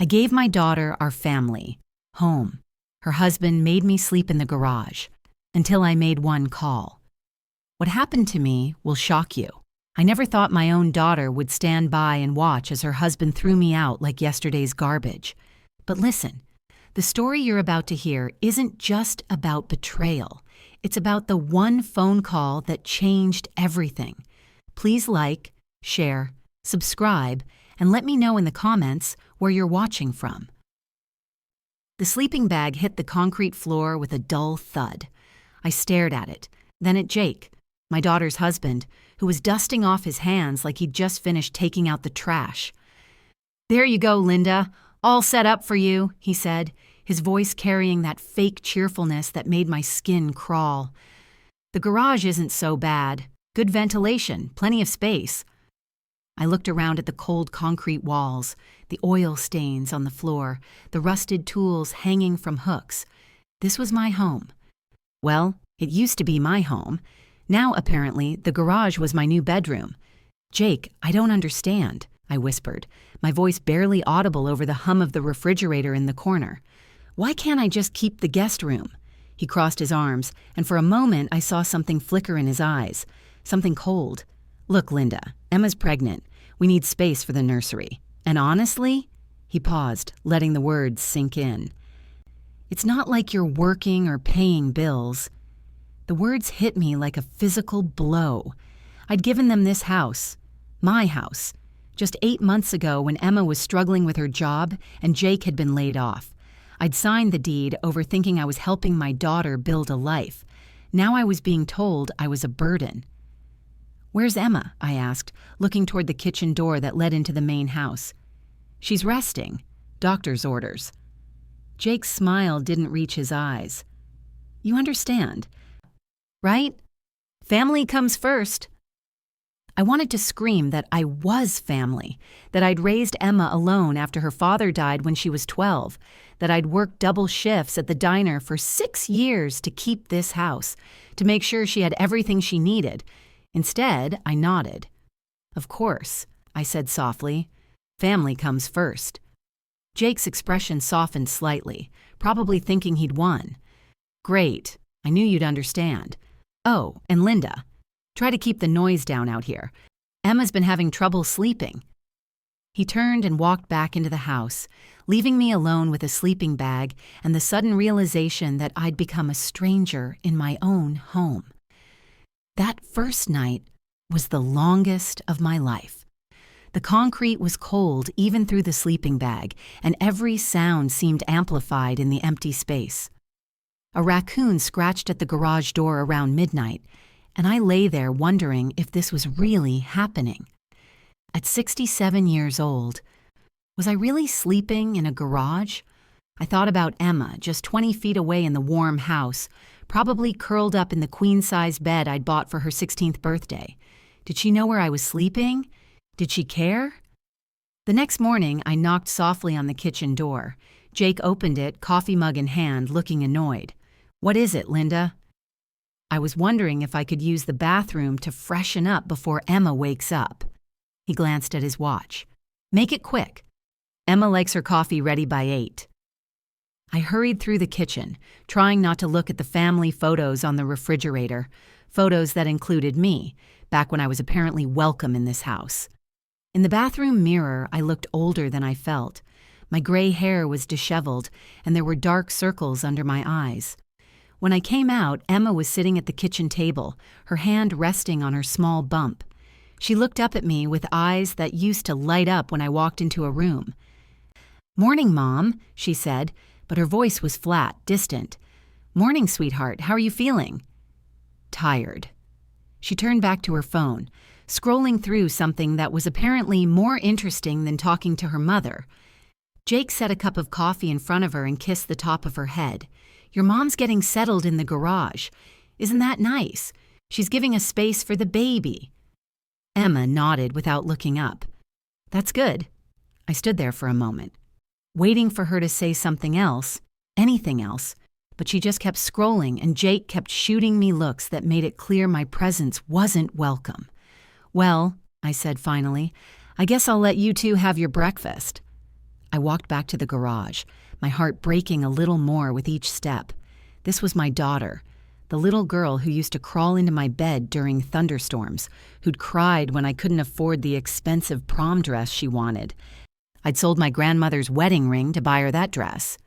I gave my daughter our family, home. Her husband made me sleep in the garage until I made one call. What happened to me will shock you. I never thought my own daughter would stand by and watch as her husband threw me out like yesterday's garbage. But listen, the story you're about to hear isn't just about betrayal. It's about the one phone call that changed everything. Please like, share, subscribe, and let me know in the comments where you're watching from. The sleeping bag hit the concrete floor with a dull thud. I stared at it, then at Jake, my daughter's husband, who was dusting off his hands like he'd just finished taking out the trash. "There you go, Linda. All set up for you," he said, his voice carrying that fake cheerfulness that made my skin crawl. "The garage isn't so bad. Good ventilation, plenty of space." I looked around at the cold concrete walls, the oil stains on the floor, the rusted tools hanging from hooks. This was my home. Well, it used to be my home. Now, apparently, the garage was my new bedroom. "Jake, I don't understand," I whispered, my voice barely audible over the hum of the refrigerator in the corner. "Why can't I just keep the guest room?" He crossed his arms, and for a moment I saw something flicker in his eyes, something cold. "Look, Linda, Emma's pregnant. We need space for the nursery. And honestly," he paused, letting the words sink in, "it's not like you're working or paying bills." The words hit me like a physical blow. I'd given them this house, my house, just 8 months ago when Emma was struggling with her job and Jake had been laid off. I'd signed the deed over thinking I was helping my daughter build a life. Now I was being told I was a burden. "Where's Emma?" I asked, looking toward the kitchen door that led into the main house. "She's resting. Doctor's orders." Jake's smile didn't reach his eyes. "You understand, right? Family comes first." I wanted to scream that I was family, that I'd raised Emma alone after her father died when she was 12, that I'd worked double shifts at the diner for 6 years to keep this house, to make sure she had everything she needed. Instead, I nodded. "Of course," I said softly. "Family comes first." Jake's expression softened slightly, probably thinking he'd won. "Great. I knew you'd understand. Oh, and Linda, try to keep the noise down out here. Emma's been having trouble sleeping." He turned and walked back into the house, leaving me alone with a sleeping bag and the sudden realization that I'd become a stranger in my own home. That first night was the longest of my life. The concrete was cold even through the sleeping bag, and every sound seemed amplified in the empty space. A raccoon scratched at the garage door around midnight, and I lay there wondering if this was really happening. At 67 years old, was I really sleeping in a garage? I thought about Emma, just 20 feet away in the warm house, probably curled up in the queen-size bed I'd bought for her 16th birthday. Did she know where I was sleeping? Did she care? The next morning, I knocked softly on the kitchen door. Jake opened it, coffee mug in hand, looking annoyed. "What is it, Linda?" I was wondering if I could use the bathroom to freshen up before Emma wakes up. He glanced at his watch. "Make it quick. Emma likes her coffee ready by 8. I hurried through the kitchen, trying not to look at the family photos on the refrigerator, photos that included me, back when I was apparently welcome in this house. In the bathroom mirror, I looked older than I felt. My gray hair was disheveled, and there were dark circles under my eyes. When I came out, Emma was sitting at the kitchen table, her hand resting on her small bump. She looked up at me with eyes that used to light up when I walked into a room. "Morning, Mom," she said, but her voice was flat, distant. "Morning, sweetheart. How are you feeling?" "Tired." She turned back to her phone, scrolling through something that was apparently more interesting than talking to her mother. Jake set a cup of coffee in front of her and kissed the top of her head. "Your mom's getting settled in the garage. Isn't that nice? She's giving us space for the baby." Emma nodded without looking up. "That's good." I stood there for a moment, waiting for her to say something else, anything else, but she just kept scrolling and Jake kept shooting me looks that made it clear my presence wasn't welcome. "Well," I said finally, "I guess I'll let you two have your breakfast." I walked back to the garage, my heart breaking a little more with each step. This was my daughter, the little girl who used to crawl into my bed during thunderstorms, who'd cried when I couldn't afford the expensive prom dress she wanted. I'd sold my grandmother's wedding ring to buy her that dress.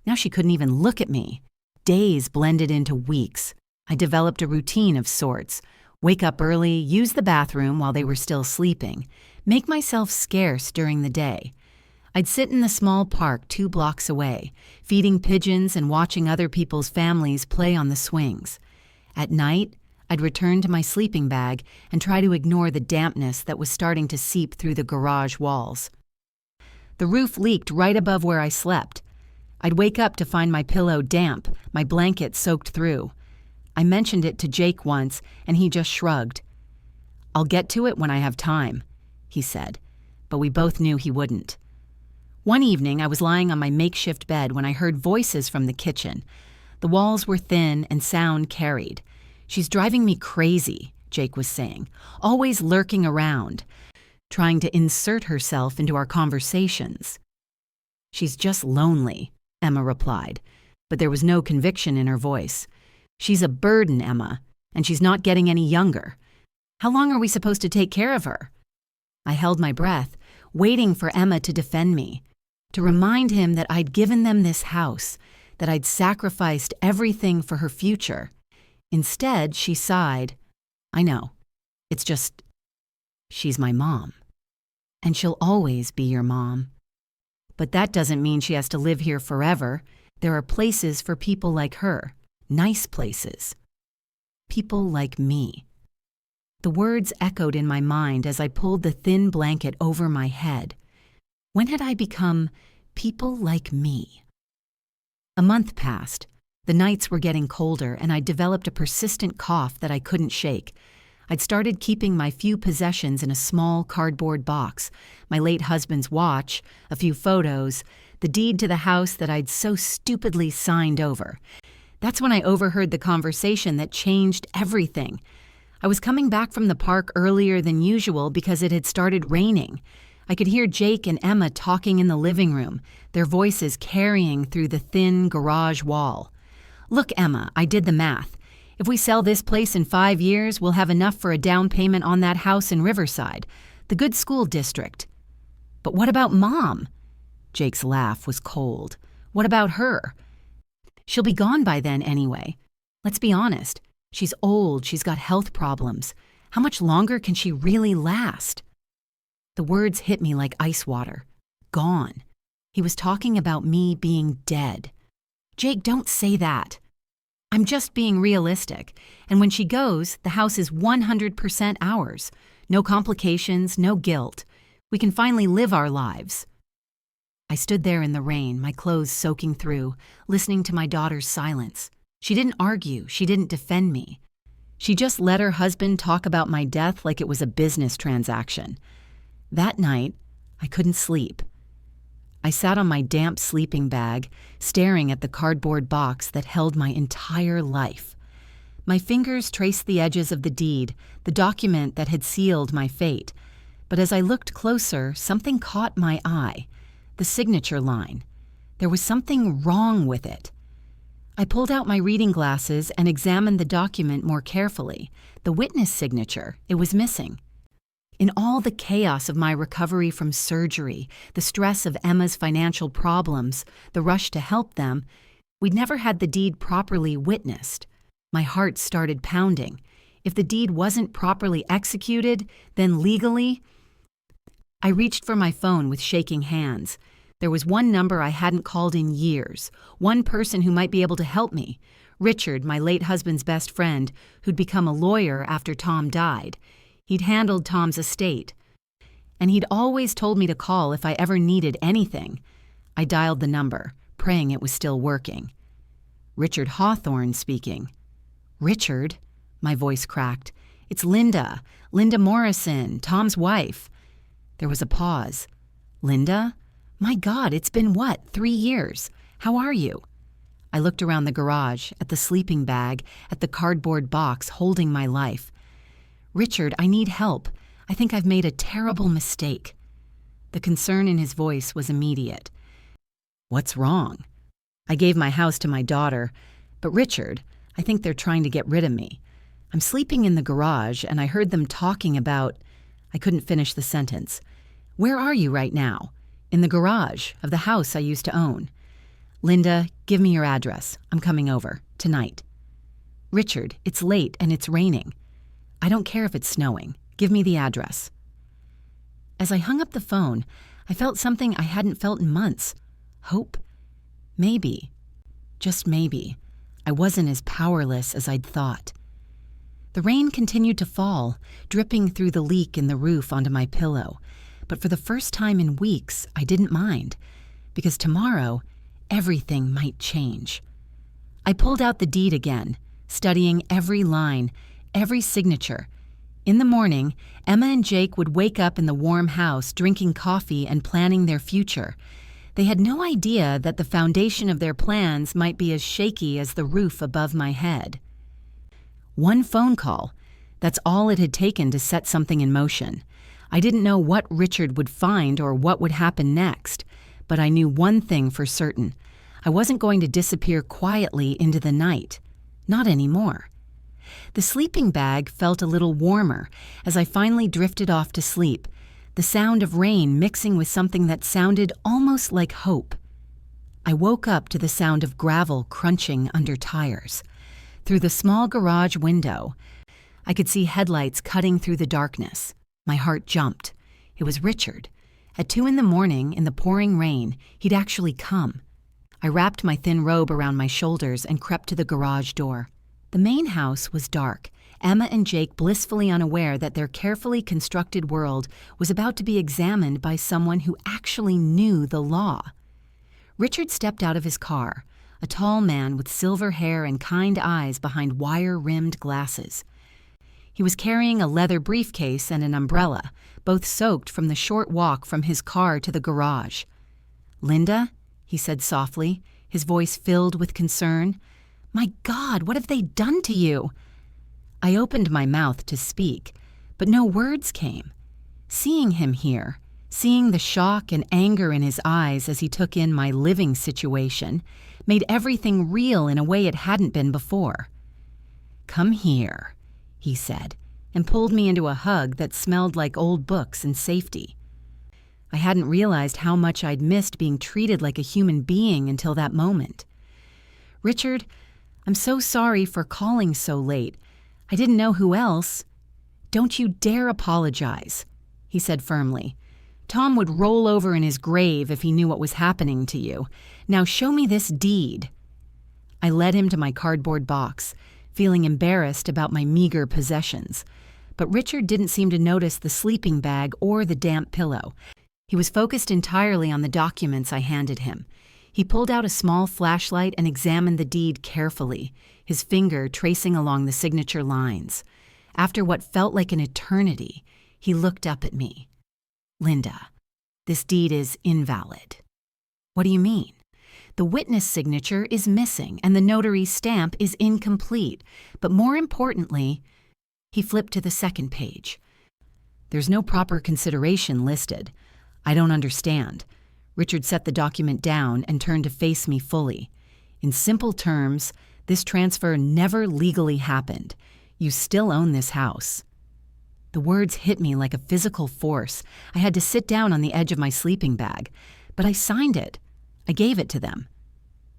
Now she couldn't even look at me. Days blended into weeks. I developed a routine of sorts. Wake up early, use the bathroom while they were still sleeping, make myself scarce during the day. I'd sit in the small park 2 blocks away, feeding pigeons and watching other people's families play on the swings. At night, I'd return to my sleeping bag and try to ignore the dampness that was starting to seep through the garage walls. The roof leaked right above where I slept. I'd wake up to find my pillow damp, my blanket soaked through. I mentioned it to Jake once, and he just shrugged. "I'll get to it when I have time," he said, but we both knew he wouldn't. One evening, I was lying on my makeshift bed when I heard voices from the kitchen. The walls were thin and sound carried. "She's driving me crazy," Jake was saying, "always lurking around, trying to insert herself into our conversations." "She's just lonely," Emma replied, but there was no conviction in her voice. "She's a burden, Emma, and she's not getting any younger. How long are we supposed to take care of her?" I held my breath, waiting for Emma to defend me, to remind him that I'd given them this house, that I'd sacrificed everything for her future. Instead, she sighed. "I know. It's just, she's my mom. And she'll always be your mom. But that doesn't mean she has to live here forever. There are places for people like her. Nice places. People like me." The words echoed in my mind as I pulled the thin blanket over my head. When had I become people like me? A month passed. The nights were getting colder, and I developed a persistent cough that I couldn't shake. I'd started keeping my few possessions in a small cardboard box, my late husband's watch, a few photos, the deed to the house that I'd so stupidly signed over. That's when I overheard the conversation that changed everything. I was coming back from the park earlier than usual because it had started raining. I could hear Jake and Emma talking in the living room, their voices carrying through the thin garage wall. "Look, Emma, I did the math. If we sell this place in 5 years, we'll have enough for a down payment on that house in Riverside, the good school district." "But what about Mom?" Jake's laugh was cold. "What about her? She'll be gone by then anyway. Let's be honest. She's old, she's got health problems. How much longer can she really last?" The words hit me like ice water. Gone. He was talking about me being dead. "Jake, don't say that. I'm just being realistic. And when she goes, the house is 100% ours. No complications, no guilt. We can finally live our lives." I stood there in the rain, my clothes soaking through, listening to my daughter's silence. She didn't argue, she didn't defend me. She just let her husband talk about my death like it was a business transaction. That night, I couldn't sleep. I sat on my damp sleeping bag, staring at the cardboard box that held my entire life. My fingers traced the edges of the deed, the document that had sealed my fate. But as I looked closer, something caught my eye. The signature line. There was something wrong with it. I pulled out my reading glasses and examined the document more carefully. The witness signature, it was missing. In all the chaos of my recovery from surgery, the stress of Emma's financial problems, the rush to help them, we'd never had the deed properly witnessed. My heart started pounding. If the deed wasn't properly executed, then legally... I reached for my phone with shaking hands. There was one number I hadn't called in years, one person who might be able to help me. Richard, my late husband's best friend, who'd become a lawyer after Tom died. He'd handled Tom's estate. And he'd always told me to call if I ever needed anything. I dialed the number, praying it was still working. Richard Hawthorne speaking. "Richard?" My voice cracked. "It's Linda. Linda Morrison, Tom's wife." There was a pause. "Linda? My God, it's been what, 3 years? How are you?" I looked around the garage, at the sleeping bag, at the cardboard box holding my life. "Richard, I need help. I think I've made a terrible mistake." The concern in his voice was immediate. What's wrong? I gave my house to my daughter, but Richard, I think they're trying to get rid of me. I'm sleeping in the garage and I heard them talking about. I couldn't finish the sentence. Where are you right now? In the garage of the house I used to own. Linda, give me your address. I'm coming over. Tonight. Richard, it's late and it's raining. I don't care if it's snowing. Give me the address. As I hung up the phone, I felt something I hadn't felt in months. Hope? Maybe, just maybe, I wasn't as powerless as I'd thought. The rain continued to fall, dripping through the leak in the roof onto my pillow. But for the first time in weeks, I didn't mind, because tomorrow, everything might change. I pulled out the deed again, studying every line, every signature. In the morning, Emma and Jake would wake up in the warm house, drinking coffee and planning their future. They had no idea that the foundation of their plans might be as shaky as the roof above my head. One phone call. That's all it had taken to set something in motion. I didn't know what Richard would find or what would happen next, but I knew one thing for certain. I wasn't going to disappear quietly into the night. Not anymore. The sleeping bag felt a little warmer as I finally drifted off to sleep, the sound of rain mixing with something that sounded almost like hope. I woke up to the sound of gravel crunching under tires. Through the small garage window, I could see headlights cutting through the darkness. My heart jumped. It was Richard. At 2 a.m, in the pouring rain, he'd actually come. I wrapped my thin robe around my shoulders and crept to the garage door. The main house was dark, Emma and Jake blissfully unaware that their carefully constructed world was about to be examined by someone who actually knew the law. Richard stepped out of his car, a tall man with silver hair and kind eyes behind wire-rimmed glasses. He was carrying a leather briefcase and an umbrella, both soaked from the short walk from his car to the garage. "Linda?" he said softly, his voice filled with concern. "My God, what have they done to you?" I opened my mouth to speak, but no words came. Seeing him here, seeing the shock and anger in his eyes as he took in my living situation, made everything real in a way it hadn't been before. "Come here," he said, and pulled me into a hug that smelled like old books and safety. I hadn't realized how much I'd missed being treated like a human being until that moment. "Richard, I'm so sorry for calling so late. I didn't know who else." "Don't you dare apologize," he said firmly. "Tom would roll over in his grave if he knew what was happening to you. Now show me this deed." I led him to my cardboard box, feeling embarrassed about my meager possessions. But Richard didn't seem to notice the sleeping bag or the damp pillow. He was focused entirely on the documents I handed him. He pulled out a small flashlight and examined the deed carefully, his finger tracing along the signature lines. After what felt like an eternity, he looked up at me. "Linda, this deed is invalid." "What do you mean?" "The witness signature is missing and the notary's stamp is incomplete. But more importantly," he flipped to the second page. "There's no proper consideration listed. I don't understand." Richard set the document down and turned to face me fully. "In simple terms, this transfer never legally happened. You still own this house." The words hit me like a physical force. I had to sit down on the edge of my sleeping bag. But I signed it. I gave it to them.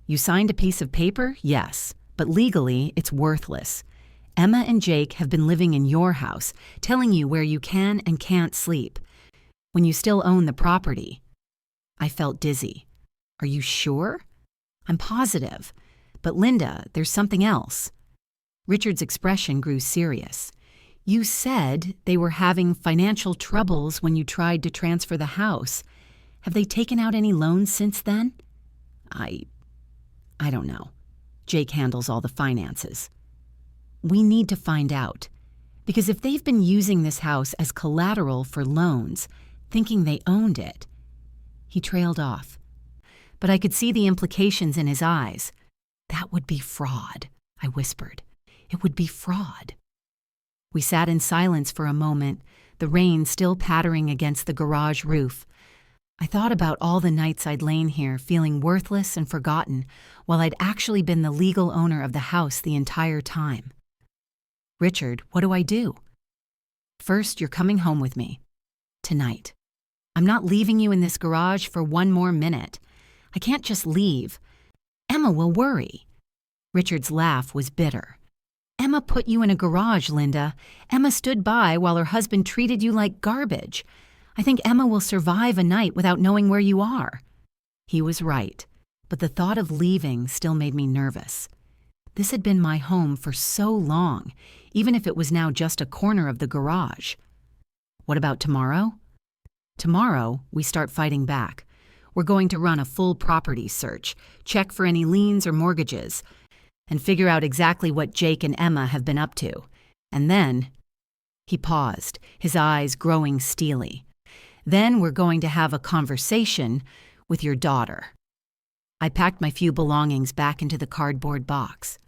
"You signed a piece of paper? Yes. But legally, it's worthless. Emma and Jake have been living in your house, telling you where you can and can't sleep, when you still own the property." I felt dizzy. "Are you sure?" "I'm positive. But Linda, there's something else." Richard's expression grew serious. "You said they were having financial troubles when you tried to transfer the house. Have they taken out any loans since then?" I don't know. Jake handles all the finances." "We need to find out. Because if they've been using this house as collateral for loans, thinking they owned it..." He trailed off. But I could see the implications in his eyes. "That would be fraud," I whispered. "It would be fraud." We sat in silence for a moment, the rain still pattering against the garage roof. I thought about all the nights I'd lain here feeling worthless and forgotten while I'd actually been the legal owner of the house the entire time. Richard, what do I do? First, you're coming home with me. Tonight. I'm not leaving you in this garage for one more minute. I can't just leave. Emma will worry. Richard's laugh was bitter. Emma put you in a garage, Linda. Emma stood by while her husband treated you like garbage. I think Emma will survive a night without knowing where you are. He was right, but the thought of leaving still made me nervous. This had been my home for so long, even if it was now just a corner of the garage. What about tomorrow? Tomorrow, we start fighting back. We're going to run a full property search, check for any liens or mortgages, and figure out exactly what Jake and Emma have been up to. And then, he paused, his eyes growing steely. Then we're going to have a conversation with your daughter. I packed my few belongings back into the cardboard box.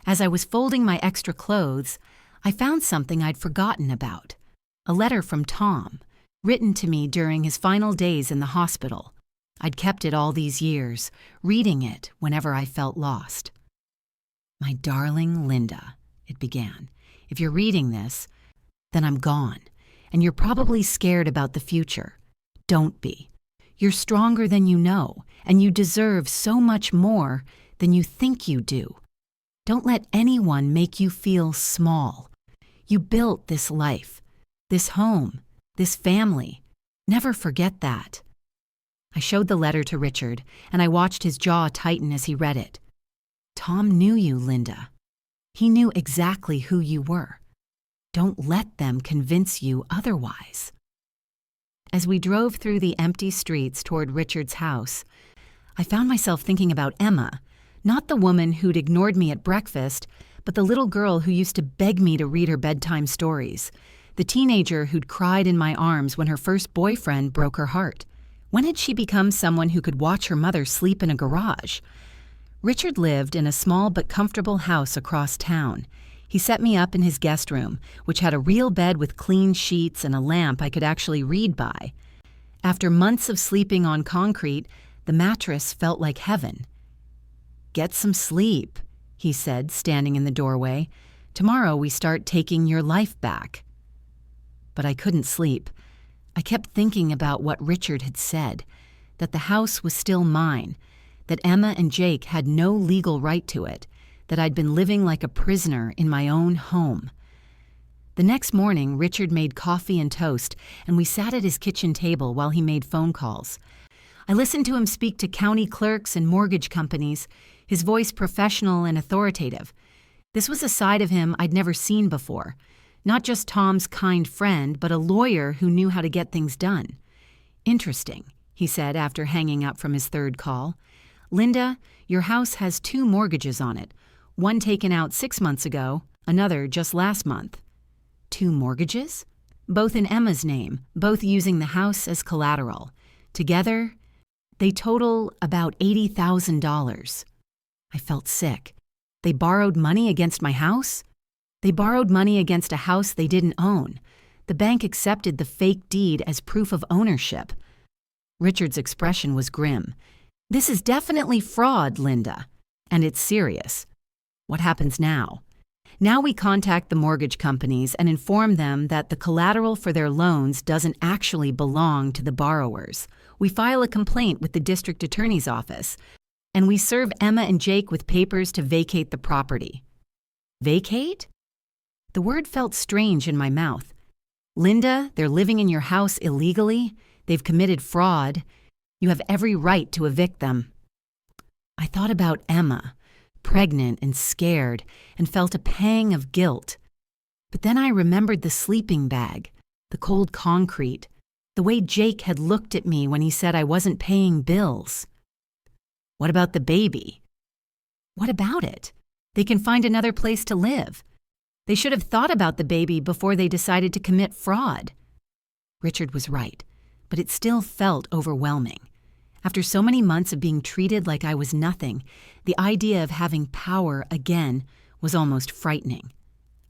As I was folding my extra clothes, I found something I'd forgotten about. A letter from Tom, written to me during his final days in the hospital. I'd kept it all these years, reading it whenever I felt lost. My darling Linda, it began, if you're reading this, then I'm gone, and you're probably scared about the future. Don't be. You're stronger than you know, and you deserve so much more than you think you do. Don't let anyone make you feel small. You built this life, this home, this family. Never forget that. I showed the letter to Richard, and I watched his jaw tighten as he read it. Tom knew you, Linda. He knew exactly who you were. Don't let them convince you otherwise. As we drove through the empty streets toward Richard's house, I found myself thinking about Emma, not the woman who'd ignored me at breakfast, but the little girl who used to beg me to read her bedtime stories, the teenager who'd cried in my arms when her first boyfriend broke her heart. When had she become someone who could watch her mother sleep in a garage? Richard lived in a small but comfortable house across town. He set me up in his guest room, which had a real bed with clean sheets and a lamp I could actually read by. After months of sleeping on concrete, the mattress felt like heaven. Get some sleep, he said, standing in the doorway. Tomorrow we start taking your life back. But I couldn't sleep. I kept thinking about what Richard had said, that the house was still mine, that Emma and Jake had no legal right to it, that I'd been living like a prisoner in my own home. The next morning, Richard made coffee and toast, and we sat at his kitchen table while he made phone calls. I listened to him speak to county clerks and mortgage companies, his voice professional and authoritative. This was a side of him I'd never seen before. Not just Tom's kind friend, but a lawyer who knew how to get things done. Interesting, he said after hanging up from his third call. Linda, your house has 2 mortgages on it. One taken out 6 months ago, another just last month. 2 mortgages? Both in Emma's name, both using the house as collateral. Together, they total about $80,000. I felt sick. They borrowed money against my house? They borrowed money against a house they didn't own. The bank accepted the fake deed as proof of ownership. Richard's expression was grim. This is definitely fraud, Linda. And it's serious. What happens now? Now we contact the mortgage companies and inform them that the collateral for their loans doesn't actually belong to the borrowers. We file a complaint with the district attorney's office, and we serve Emma and Jake with papers to vacate the property. Vacate? The word felt strange in my mouth. Linda, they're living in your house illegally. They've committed fraud. You have every right to evict them. I thought about Emma, pregnant and scared, and felt a pang of guilt. But then I remembered the sleeping bag, the cold concrete, the way Jake had looked at me when he said I wasn't paying bills. What about the baby? What about it? They can find another place to live. They should have thought about the baby before they decided to commit fraud. Richard was right, but it still felt overwhelming. After so many months of being treated like I was nothing, the idea of having power again was almost frightening.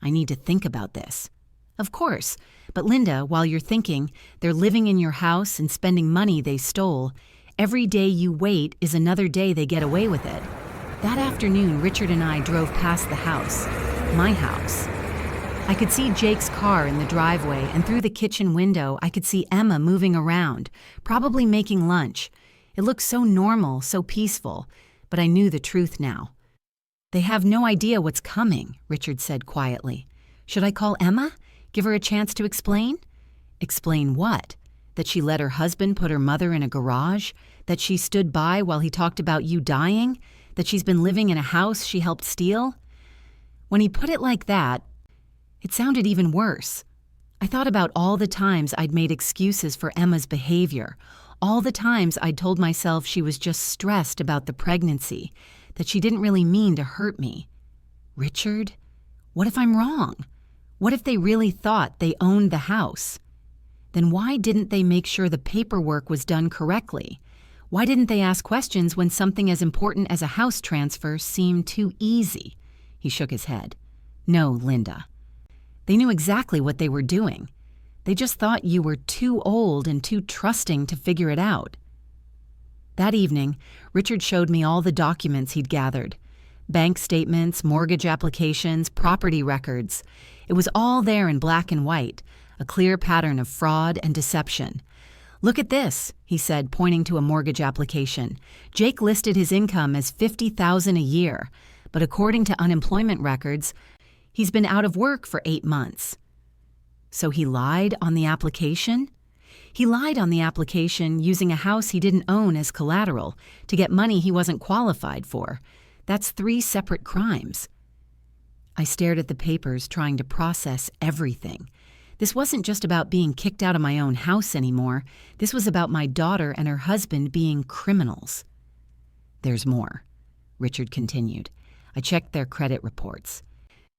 I need to think about this. Of course. But Linda, while you're thinking they're living in your house and spending money they stole, every day you wait is another day they get away with it. That afternoon, Richard and I drove past the house, my house. I could see Jake's car in the driveway, and through the kitchen window, I could see Emma moving around, probably making lunch. It looked so normal, so peaceful, but I knew the truth now. They have no idea what's coming, Richard said quietly. Should I call Emma? Give her a chance to explain? Explain what? That she let her husband put her mother in a garage? That she stood by while he talked about you dying? That she's been living in a house she helped steal? When he put it like that, it sounded even worse. I thought about all the times I'd made excuses for Emma's behavior, all the times I'd told myself she was just stressed about the pregnancy, that she didn't really mean to hurt me. Richard? What if I'm wrong? What if they really thought they owned the house? Then why didn't they make sure the paperwork was done correctly? Why didn't they ask questions when something as important as a house transfer seemed too easy? He shook his head. No, Linda. They knew exactly what they were doing. They just thought you were too old and too trusting to figure it out. That evening, Richard showed me all the documents he'd gathered. Bank statements, mortgage applications, property records. It was all there in black and white, a clear pattern of fraud and deception. Look at this, he said, pointing to a mortgage application. Jake listed his income as $50,000 a year, but according to unemployment records, he's been out of work for 8 months. So he lied on the application? He lied on the application using a house he didn't own as collateral to get money he wasn't qualified for. That's 3 separate crimes. I stared at the papers, trying to process everything. This wasn't just about being kicked out of my own house anymore. This was about my daughter and her husband being criminals. There's more, Richard continued. I checked their credit reports.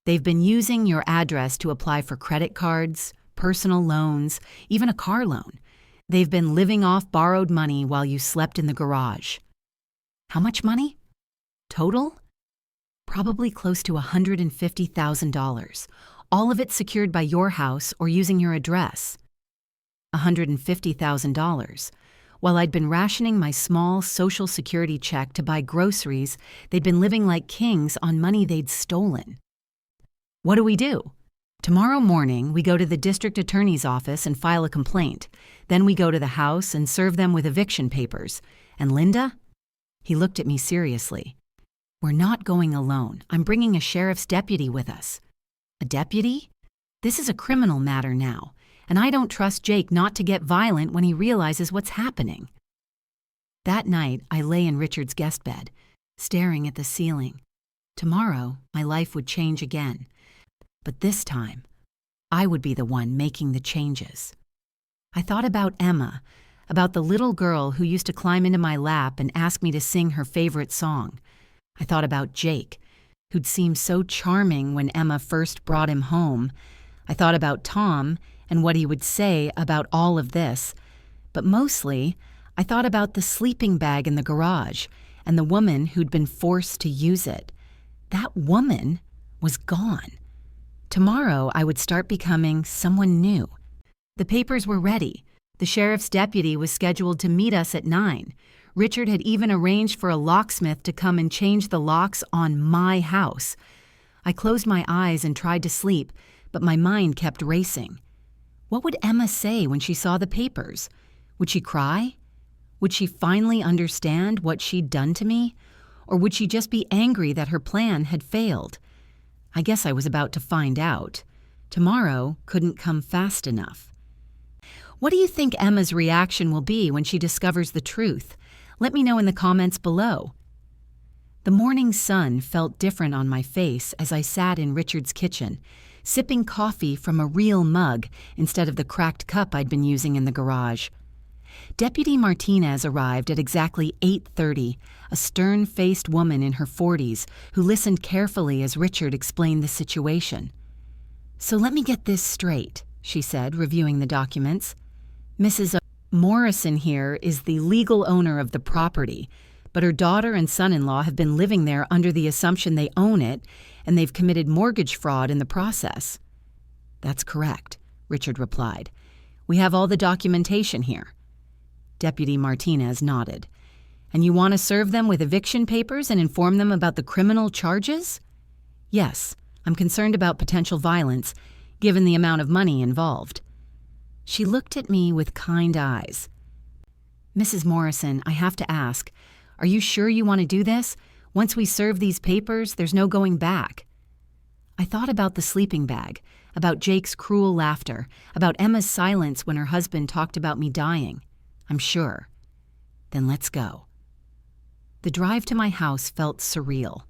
They've been using your address to apply for credit cards, personal loans, even a car loan. They've been living off borrowed money while you slept in the garage. How much money? Total? Probably close to $150,000. All of it secured by your house or using your address. $150,000. While I'd been rationing my small Social Security check to buy groceries, they'd been living like kings on money they'd stolen. What do we do? Tomorrow morning, we go to the district attorney's office and file a complaint. Then we go to the house and serve them with eviction papers. And Linda? He looked at me seriously. We're not going alone. I'm bringing a sheriff's deputy with us. A deputy? This is a criminal matter now, and I don't trust Jake not to get violent when he realizes what's happening. That night, I lay in Richard's guest bed, staring at the ceiling. Tomorrow, my life would change again. But this time, I would be the one making the changes. I thought about Emma, about the little girl who used to climb into my lap and ask me to sing her favorite song. I thought about Jake, who'd seemed so charming when Emma first brought him home. I thought about Tom and what he would say about all of this. But mostly, I thought about the sleeping bag in the garage and the woman who'd been forced to use it. That woman was gone. Tomorrow, I would start becoming someone new. The papers were ready. The sheriff's deputy was scheduled to meet us at 9. Richard had even arranged for a locksmith to come and change the locks on my house. I closed my eyes and tried to sleep, but my mind kept racing. What would Emma say when she saw the papers? Would she cry? Would she finally understand what she'd done to me? Or would she just be angry that her plan had failed? I guess I was about to find out. Tomorrow couldn't come fast enough. What do you think Emma's reaction will be when she discovers the truth? Let me know in the comments below. The morning sun felt different on my face as I sat in Richard's kitchen, sipping coffee from a real mug instead of the cracked cup I'd been using in the garage. Deputy Martinez arrived at exactly 8:30, a stern-faced woman in her 40s who listened carefully as Richard explained the situation. So let me get this straight, she said, reviewing the documents. Mrs. Morrison here is the legal owner of the property, but her daughter and son-in-law have been living there under the assumption they own it, and they've committed mortgage fraud in the process. That's correct, Richard replied. We have all the documentation here. Deputy Martinez nodded. And you want to serve them with eviction papers and inform them about the criminal charges? Yes, I'm concerned about potential violence, given the amount of money involved. She looked at me with kind eyes. Mrs. Morrison, I have to ask, are you sure you want to do this? Once we serve these papers, there's no going back. I thought about the sleeping bag, about Jake's cruel laughter, about Emma's silence when her husband talked about me dying. I'm sure. Then let's go. The drive to my house felt surreal.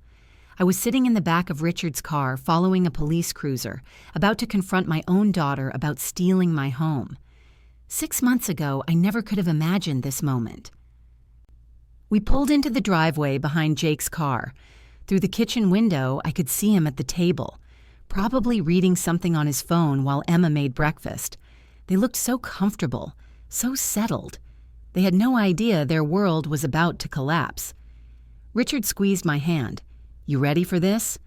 I was sitting in the back of Richard's car following a police cruiser, about to confront my own daughter about stealing my home. 6 months ago, I never could have imagined this moment. We pulled into the driveway behind Jake's car. Through the kitchen window, I could see him at the table, probably reading something on his phone while Emma made breakfast. They looked so comfortable, so settled. They had no idea their world was about to collapse. Richard squeezed my hand. You ready for this?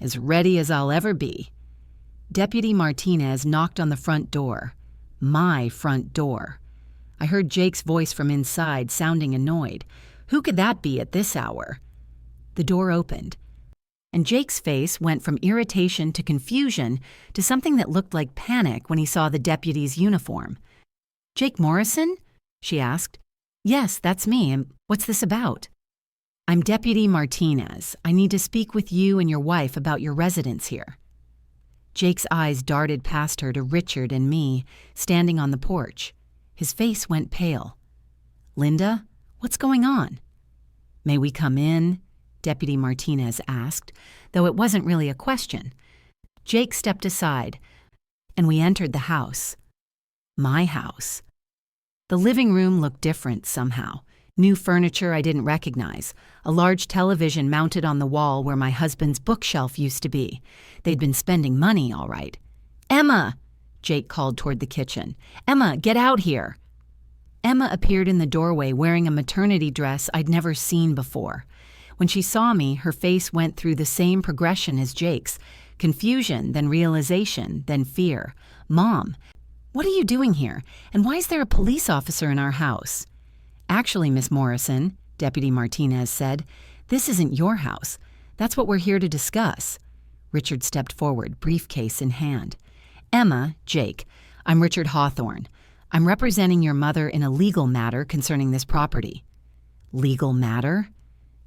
As ready as I'll ever be. Deputy Martinez knocked on the front door. My front door. I heard Jake's voice from inside, sounding annoyed. Who could that be at this hour? The door opened, and Jake's face went from irritation to confusion to something that looked like panic when he saw the deputy's uniform. Jake Morrison? She asked. Yes, that's me. And what's this about? I'm Deputy Martinez. I need to speak with you and your wife about your residence here. Jake's eyes darted past her to Richard and me, standing on the porch. His face went pale. Linda, what's going on? May we come in? Deputy Martinez asked, though it wasn't really a question. Jake stepped aside, and we entered the house. My house. The living room looked different somehow. New furniture I didn't recognize, a large television mounted on the wall where my husband's bookshelf used to be. They'd been spending money, all right. Emma! Jake called toward the kitchen. Emma, get out here! Emma appeared in the doorway wearing a maternity dress I'd never seen before. When she saw me, her face went through the same progression as Jake's. Confusion, then realization, then fear. Mom, what are you doing here? And why is there a police officer in our house? Actually, Miss Morrison, Deputy Martinez said, this isn't your house. That's what we're here to discuss. Richard stepped forward, briefcase in hand. Emma, Jake, I'm Richard Hawthorne. I'm representing your mother in a legal matter concerning this property. Legal matter?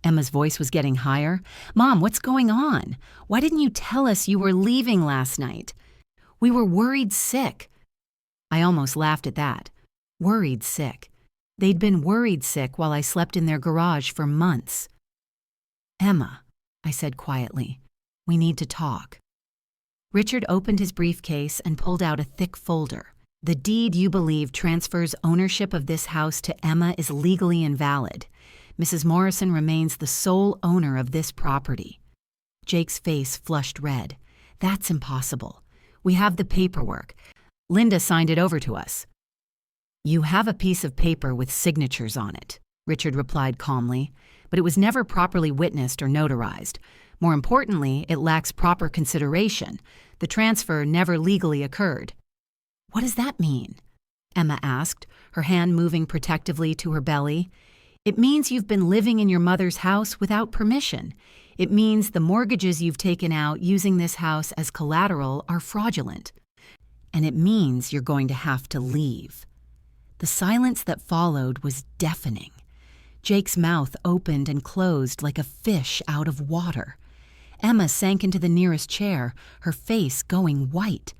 Emma's voice was getting higher. Mom, what's going on? Why didn't you tell us you were leaving last night? We were worried sick. I almost laughed at that. Worried sick. They'd been worried sick while I slept in their garage for months. Emma, I said quietly, we need to talk. Richard opened his briefcase and pulled out a thick folder. The deed you believe transfers ownership of this house to Emma is legally invalid. Mrs. Morrison remains the sole owner of this property. Jake's face flushed red. That's impossible. We have the paperwork. Linda signed it over to us. You have a piece of paper with signatures on it, Richard replied calmly, but it was never properly witnessed or notarized. More importantly, it lacks proper consideration. The transfer never legally occurred. What does that mean? Emma asked, her hand moving protectively to her belly. It means you've been living in your mother's house without permission. It means the mortgages you've taken out using this house as collateral are fraudulent. And it means you're going to have to leave. The silence that followed was deafening. Jake's mouth opened and closed like a fish out of water. Emma sank into the nearest chair, her face going white.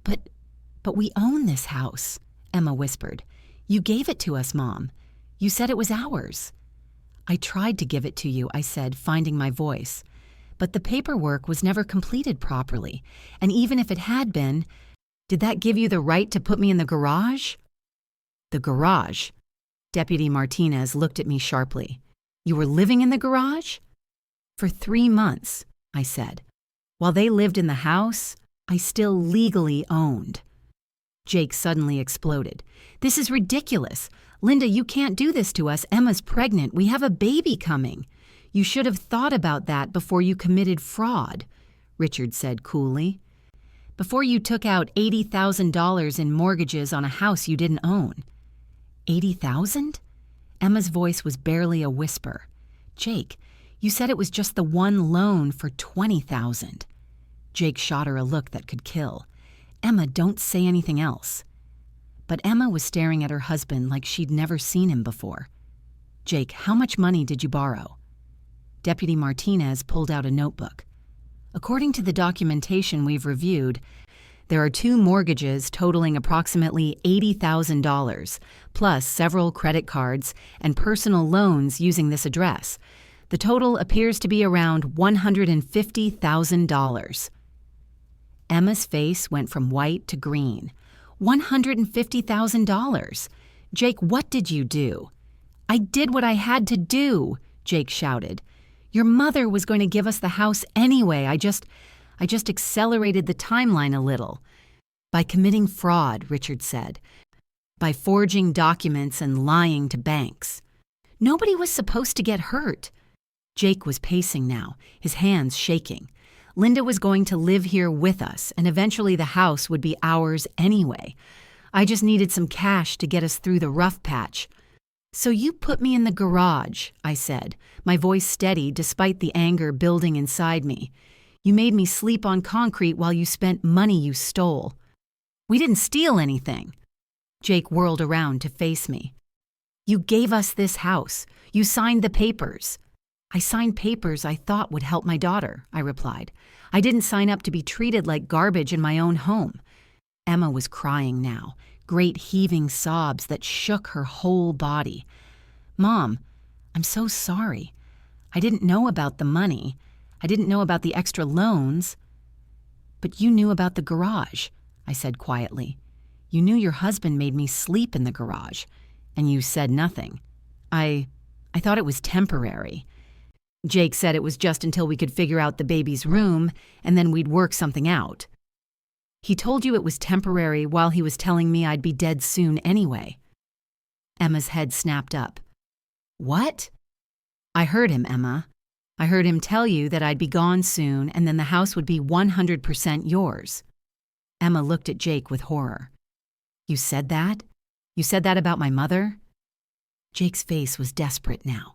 But we own this house, Emma whispered. You gave it to us, Mom. You said it was ours. I tried to give it to you, I said, finding my voice. But the paperwork was never completed properly, and even if it had been, did that give you the right to put me in the garage? The garage? Deputy Martinez looked at me sharply. You were living in the garage? For 3 months, I said. While they lived in the house, I still legally owned. Jake suddenly exploded. This is ridiculous. Linda, you can't do this to us. Emma's pregnant. We have a baby coming. You should have thought about that before you committed fraud, Richard said coolly. before you took out $80,000 in mortgages on a house you didn't own. 80,000? Emma's voice was barely a whisper. Jake, you said it was just the one loan for 20,000. Jake shot her a look that could kill. Emma, don't say anything else. But Emma was staring at her husband like she'd never seen him before. Jake, how much money did you borrow? Deputy Martinez pulled out a notebook. According to the documentation we've reviewed, there are 2 mortgages totaling approximately $80,000, plus several credit cards and personal loans using this address. The total appears to be around $150,000. Emma's face went from white to green. $150,000. Jake, what did you do? I did what I had to do, Jake shouted. Your mother was going to give us the house anyway. I just accelerated the timeline a little. By committing fraud, Richard said. By forging documents and lying to banks. Nobody was supposed to get hurt. Jake was pacing now, his hands shaking. Linda was going to live here with us, and eventually the house would be ours anyway. I just needed some cash to get us through the rough patch. So you put me in the garage, I said, my voice steady despite the anger building inside me. You made me sleep on concrete while you spent money you stole. We didn't steal anything. Jake whirled around to face me. You gave us this house. You signed the papers. I signed papers I thought would help my daughter, I replied. I didn't sign up to be treated like garbage in my own home. Emma was crying now, great heaving sobs that shook her whole body. Mom, I'm so sorry. I didn't know about the money. I didn't know about the extra loans. But you knew about the garage, I said quietly. You knew your husband made me sleep in the garage, and you said nothing. I thought it was temporary. Jake said it was just until we could figure out the baby's room, and then we'd work something out. He told you it was temporary while he was telling me I'd be dead soon anyway. Emma's head snapped up. What? I heard him, Emma. I heard him tell you that I'd be gone soon and then the house would be 100% yours. Emma looked at Jake with horror. You said that? You said that about my mother? Jake's face was desperate now.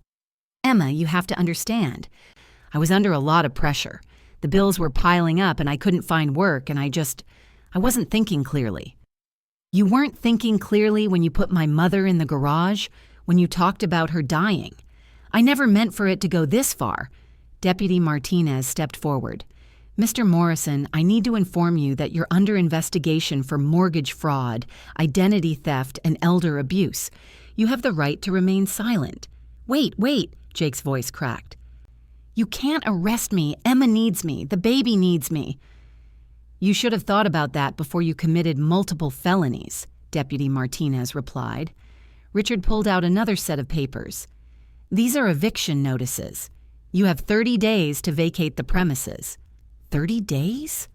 Emma, you have to understand. I was under a lot of pressure. The bills were piling up and I couldn't find work and I wasn't thinking clearly. You weren't thinking clearly when you put my mother in the garage, when you talked about her dying. I never meant for it to go this far. Deputy Martinez stepped forward. Mr. Morrison, I need to inform you that you're under investigation for mortgage fraud, identity theft, and elder abuse. You have the right to remain silent. Wait, Jake's voice cracked. You can't arrest me. Emma needs me. The baby needs me. You should have thought about that before you committed multiple felonies, Deputy Martinez replied. Richard pulled out another set of papers. These are eviction notices. You have 30 days to vacate the premises. 30 days?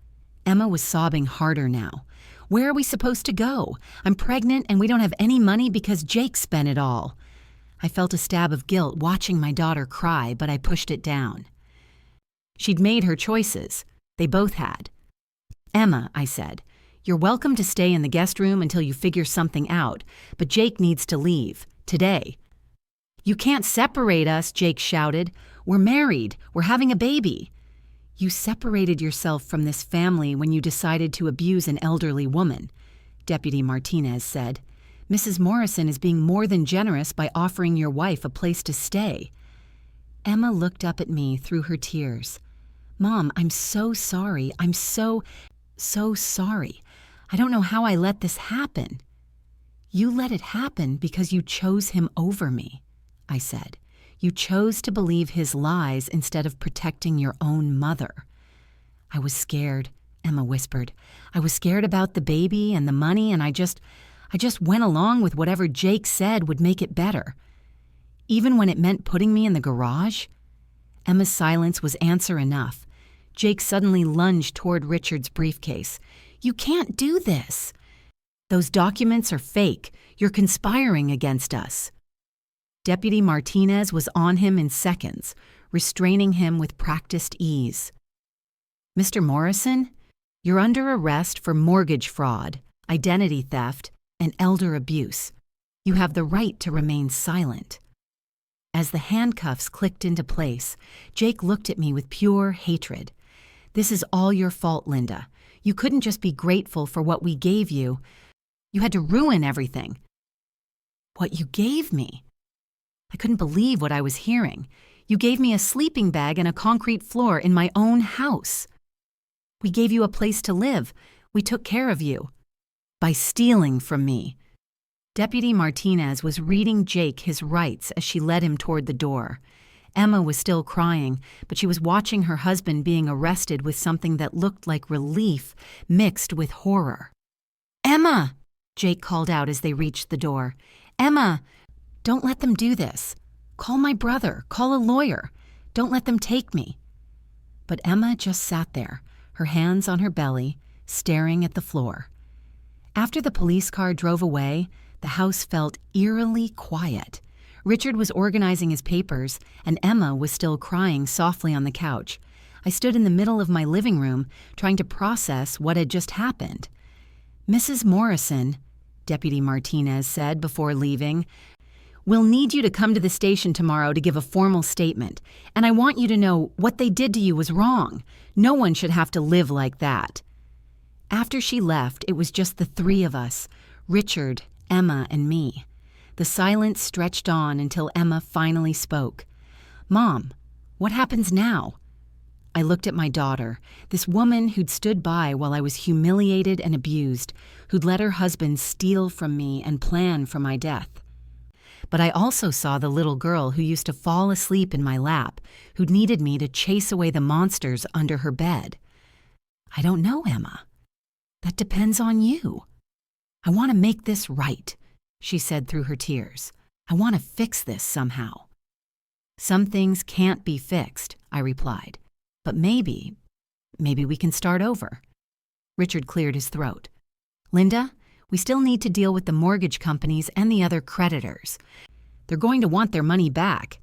Emma was sobbing harder now. Where are we supposed to go? I'm pregnant and we don't have any money because Jake spent it all. I felt a stab of guilt watching my daughter cry, but I pushed it down. She'd made her choices. They both had. Emma, I said, you're welcome to stay in the guest room until you figure something out, but Jake needs to leave, today. You can't separate us, Jake shouted. We're married. We're having a baby. You separated yourself from this family when you decided to abuse an elderly woman, Deputy Martinez said. Mrs. Morrison is being more than generous by offering your wife a place to stay. Emma looked up at me through her tears. Mom, I'm so sorry. I'm so sorry. I don't know how I let this happen. You let it happen because you chose him over me, I said. You chose to believe his lies instead of protecting your own mother. I was scared, Emma whispered. I was scared about the baby and the money, and I just went along with whatever Jake said would make it better. Even when it meant putting me in the garage? Emma's silence was answer enough. Jake suddenly lunged toward Richard's briefcase. You can't do this. Those documents are fake. You're conspiring against us. Deputy Martinez was on him in seconds, restraining him with practiced ease. Mr. Morrison, You're under arrest for mortgage fraud, identity theft, and elder abuse. You have the right to remain silent." As the handcuffs clicked into place, Jake looked at me with pure hatred. "This is all your fault, Linda. You couldn't just be grateful for what we gave you. You had to ruin everything." "What you gave me?" I couldn't believe what I was hearing. "You gave me a sleeping bag and a concrete floor in my own house. We gave you a place to live. We took care of you. By stealing from me." Deputy Martinez was reading Jake his rights as she led him toward the door. Emma was still crying, but she was watching her husband being arrested with something that looked like relief mixed with horror. "Emma!" Jake called out as they reached the door. "Emma, don't let them do this. Call my brother. Call a lawyer. Don't let them take me." But Emma just sat there, her hands on her belly, staring at the floor. After the police car drove away, the house felt eerily quiet. Richard was organizing his papers, and Emma was still crying softly on the couch. I stood in the middle of my living room, trying to process what had just happened. "Mrs. Morrison," Deputy Martinez said before leaving, "we'll need you to come to the station tomorrow to give a formal statement, and I want you to know what they did to you was wrong. No one should have to live like that." After she left, it was just the three of us, Richard, Emma, and me. The silence stretched on until Emma finally spoke. "Mom, what happens now?" I looked at my daughter, this woman who'd stood by while I was humiliated and abused, who'd let her husband steal from me and plan for my death. But I also saw the little girl who used to fall asleep in my lap, who'd needed me to chase away the monsters under her bed. "I don't know, Emma. That depends on you. I want to make this right," she said through her tears. "I want to fix this somehow." "Some things can't be fixed," I replied. "But maybe we can start over." Richard cleared his throat. "Linda, we still need to deal with the mortgage companies and the other creditors. They're going to want their money back."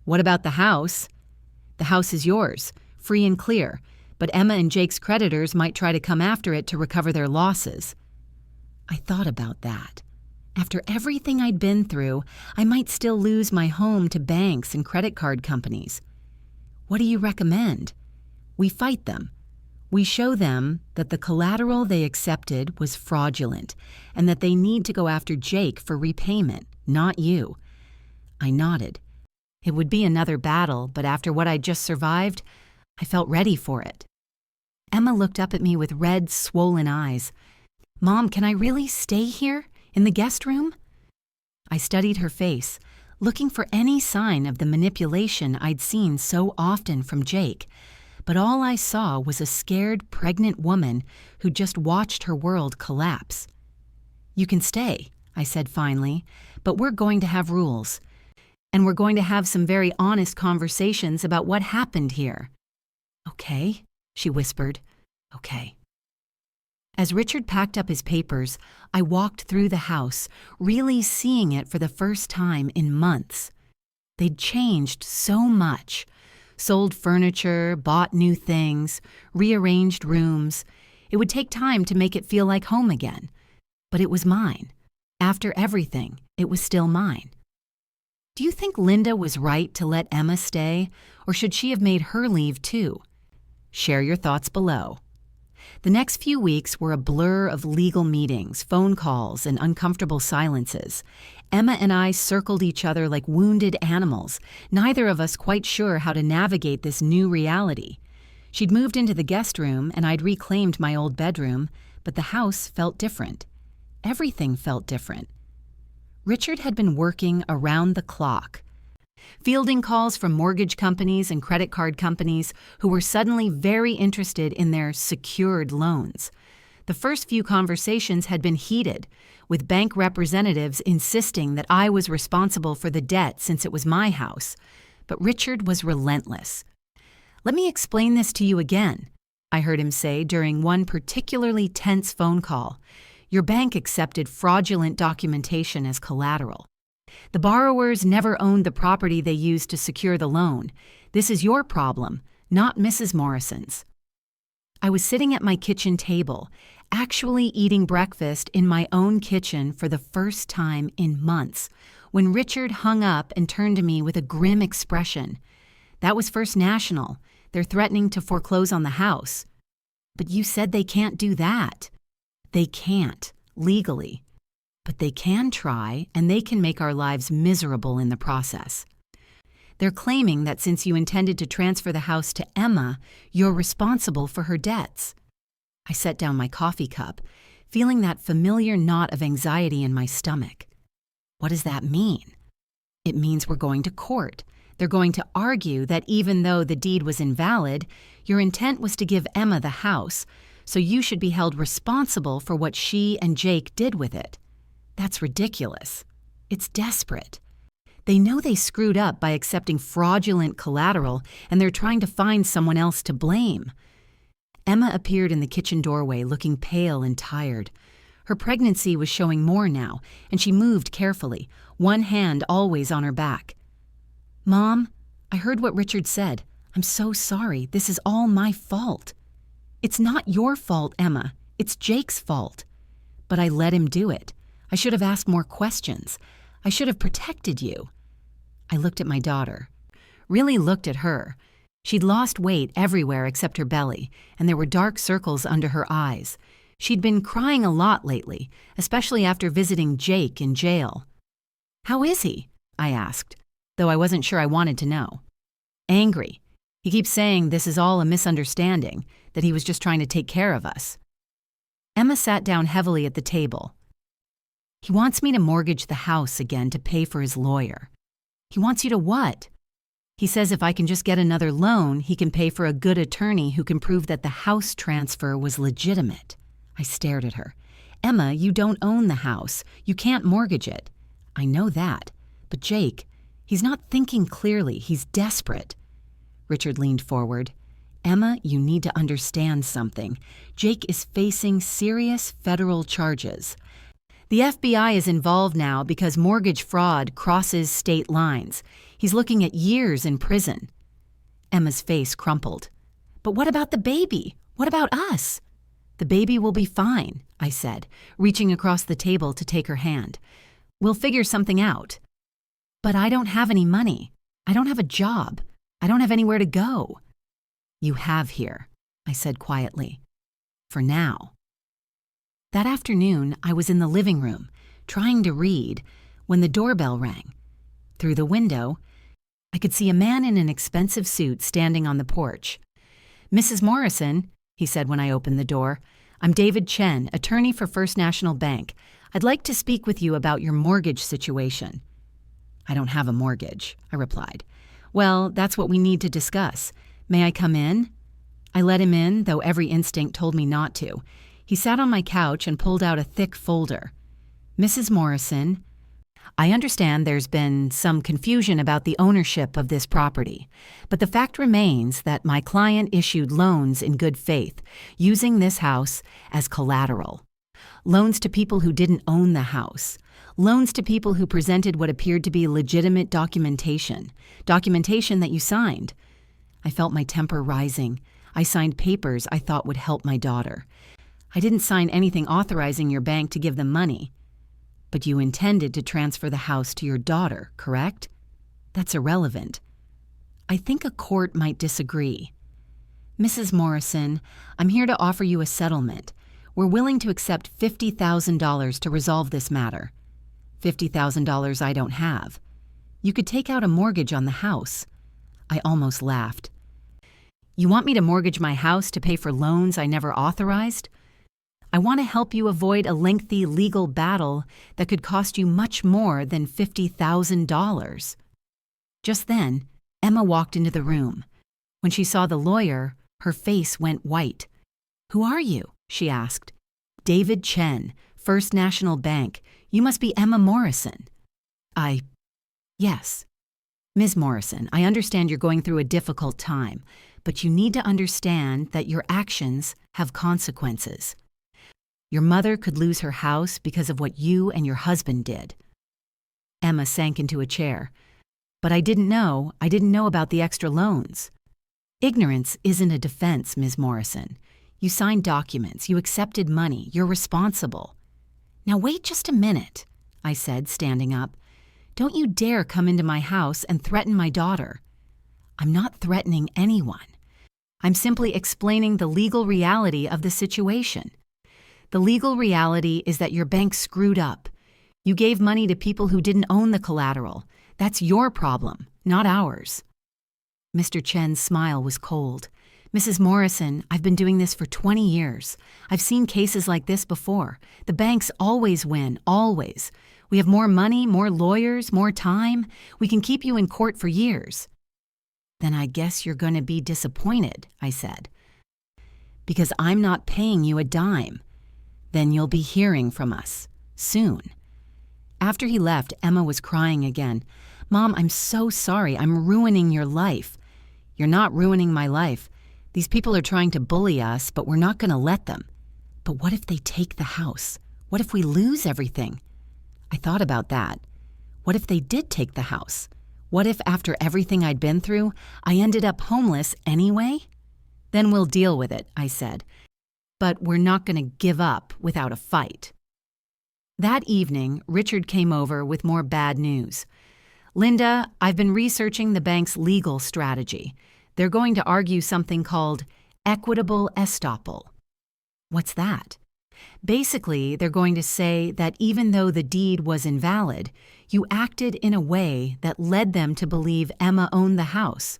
"What about the house?" "The house is yours, free and clear, but Emma and Jake's creditors might try to come after it to recover their losses." I thought about that. After everything I'd been through, I might still lose my home to banks and credit card companies. "What do you recommend?" "We fight them. We show them that the collateral they accepted was fraudulent and that they need to go after Jake for repayment, not you." I nodded. It would be another battle, but after what I'd just survived, I felt ready for it. Emma looked up at me with red, swollen eyes. "Mom, can I really stay here, in the guest room?" I studied her face, looking for any sign of the manipulation I'd seen so often from Jake, but all I saw was a scared, pregnant woman who just watched her world collapse. "You can stay," I said finally, "but we're going to have rules. And we're going to have some very honest conversations about what happened here." "Okay," she whispered. "Okay." As Richard packed up his papers, I walked through the house, really seeing it for the first time in months. They'd changed so much. Sold furniture, bought new things, rearranged rooms. It would take time to make it feel like home again. But it was mine. After everything, it was still mine. Do you think Linda was right to let Emma stay, or should she have made her leave too? Share your thoughts below. The next few weeks were a blur of legal meetings, phone calls, and uncomfortable silences. Emma and I circled each other like wounded animals, neither of us quite sure how to navigate this new reality. She'd moved into the guest room, and I'd reclaimed my old bedroom, but the house felt different. Everything felt different. Richard had been working around the clock, fielding calls from mortgage companies and credit card companies who were suddenly very interested in their secured loans. The first few conversations had been heated, with bank representatives insisting that I was responsible for the debt since it was my house. But Richard was relentless. "Let me explain this to you again," I heard him say during one particularly tense phone call. "Your bank accepted fraudulent documentation as collateral. The borrowers never owned the property they used to secure the loan. This is your problem, not Mrs. Morrison's." I was sitting at my kitchen table, actually eating breakfast in my own kitchen for the first time in months, when Richard hung up and turned to me with a grim expression. That was First National. They're threatening to foreclose on the house. But you said they can't do that. They can't, legally. But they can try, and they can make our lives miserable in the process. They're claiming that since you intended to transfer the house to Emma, you're responsible for her debts. I set down my coffee cup, feeling that familiar knot of anxiety in my stomach. What does that mean? It means we're going to court. They're going to argue that even though the deed was invalid, your intent was to give Emma the house, so you should be held responsible for what she and Jake did with it. That's ridiculous. It's desperate. They know they screwed up by accepting fraudulent collateral, and they're trying to find someone else to blame. Emma appeared in the kitchen doorway looking pale and tired. Her pregnancy was showing more now, and she moved carefully, one hand always on her back. "Mom, I heard what Richard said. I'm so sorry. This is all my fault." "It's not your fault, Emma. It's Jake's fault." "But I let him do it. I should have asked more questions. I should have protected you." I looked at my daughter. Really looked at her. She'd lost weight everywhere except her belly, and there were dark circles under her eyes. She'd been crying a lot lately, especially after visiting Jake in jail. "How is he?" I asked, though I wasn't sure I wanted to know. "Angry. He keeps saying this is all a misunderstanding, that he was just trying to take care of us." Emma sat down heavily at the table. "He wants me to mortgage the house again to pay for his lawyer." "He wants you to what?" "He says if I can just get another loan, he can pay for a good attorney who can prove that the house transfer was legitimate." I stared at her. "Emma, you don't own the house. You can't mortgage it." "I know that. But Jake, he's not thinking clearly. He's desperate." Richard leaned forward. "Emma, you need to understand something. Jake is facing serious federal charges. The FBI is involved now because mortgage fraud crosses state lines. He's looking at years in prison." Emma's face crumpled. "But what about the baby? What about us?" "The baby will be fine," I said, reaching across the table to take her hand. "We'll figure something out." "But I don't have any money. I don't have a job. I don't have anywhere to go." "You have here," I said quietly. "For now." That afternoon, I was in the living room, trying to read, when the doorbell rang. Through the window, I could see a man in an expensive suit standing on the porch. "Mrs. Morrison," he said when I opened the door, "I'm David Chen, attorney for First National Bank. I'd like to speak with you about your mortgage situation." "I don't have a mortgage," I replied. "Well, that's what we need to discuss. May I come in?" I let him in, though every instinct told me not to. He sat on my couch and pulled out a thick folder. "Mrs. Morrison, I understand there's been some confusion about the ownership of this property, but the fact remains that my client issued loans in good faith, using this house as collateral. Loans to people who didn't own the house. Loans to people who presented what appeared to be legitimate documentation that you signed." I felt my temper rising. I signed papers I thought would help my daughter. "I didn't sign anything authorizing your bank to give them money." "But you intended to transfer the house to your daughter, correct?" "That's irrelevant." "I think a court might disagree." "Mrs. Morrison, I'm here to offer you a settlement. We're willing to accept $50,000 to resolve this matter." $50,000 I don't have. "You could take out a mortgage on the house." I almost laughed. "You want me to mortgage my house to pay for loans I never authorized?" "I want to help you avoid a lengthy legal battle that could cost you much more than $50,000. Just then, Emma walked into the room. When she saw the lawyer, her face went white. "Who are you?" she asked. "David Chen, First National Bank. You must be Emma Morrison." Yes. "Ms. Morrison, I understand you're going through a difficult time, but you need to understand that your actions have consequences. Your mother could lose her house because of what you and your husband did." Emma sank into a chair. "But I didn't know about the extra loans." "Ignorance isn't a defense, Ms. Morrison. You signed documents, you accepted money, you're responsible. Now wait just a minute, I said, standing up. Don't you dare come into my house and threaten my daughter. I'm not threatening anyone. I'm simply explaining the legal reality of the situation. The legal reality is that your bank screwed up. You gave money to people who didn't own the collateral. That's your problem, not ours. Mr. Chen's smile was cold. Mrs. Morrison, I've been doing this for 20 years. I've seen cases like this before. The banks always win, always. We have more money, more lawyers, more time. We can keep you in court for years. Then I guess you're going to be disappointed, I said. Because I'm not paying you a dime. Then you'll be hearing from us, soon. After he left, Emma was crying again. Mom, I'm so sorry. I'm ruining your life. You're not ruining my life. These people are trying to bully us, but we're not going to let them. But what if they take the house? What if we lose everything? I thought about that. What if they did take the house? What if after everything I'd been through, I ended up homeless anyway? Then we'll deal with it, I said. But we're not going to give up without a fight. That evening, Richard came over with more bad news. Linda, I've been researching the bank's legal strategy. They're going to argue something called equitable estoppel. What's that? Basically, they're going to say that even though the deed was invalid, you acted in a way that led them to believe Emma owned the house.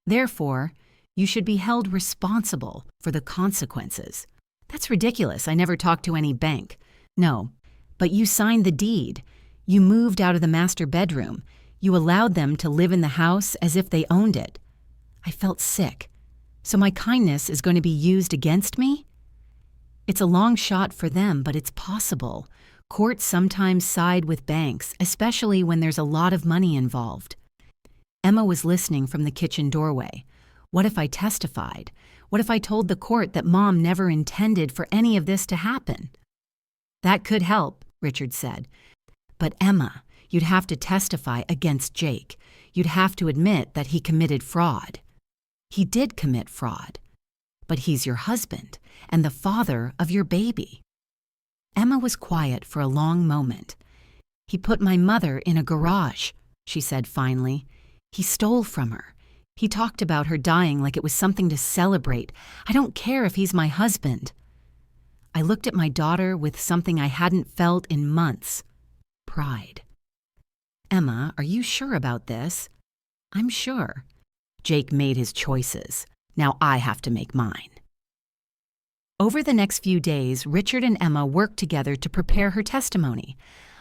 Therefore, you should be held responsible for the consequences. That's ridiculous. I never talked to any bank. No, but you signed the deed. You moved out of the master bedroom. You allowed them to live in the house as if they owned it. I felt sick. So my kindness is going to be used against me? It's a long shot for them, but it's possible. Courts sometimes side with banks, especially when there's a lot of money involved. Emma was listening from the kitchen doorway. What if I testified? What if I told the court that Mom never intended for any of this to happen? That could help, Richard said. But Emma, you'd have to testify against Jake. You'd have to admit that he committed fraud. He did commit fraud. But he's your husband and the father of your baby. Emma was quiet for a long moment. He put my mother in a garage, she said finally. He stole from her. He talked about her dying like it was something to celebrate. I don't care if he's my husband. I looked at my daughter with something I hadn't felt in months. Pride. Emma, are you sure about this? I'm sure. Jake made his choices. Now I have to make mine. Over the next few days, Richard and Emma worked together to prepare her testimony.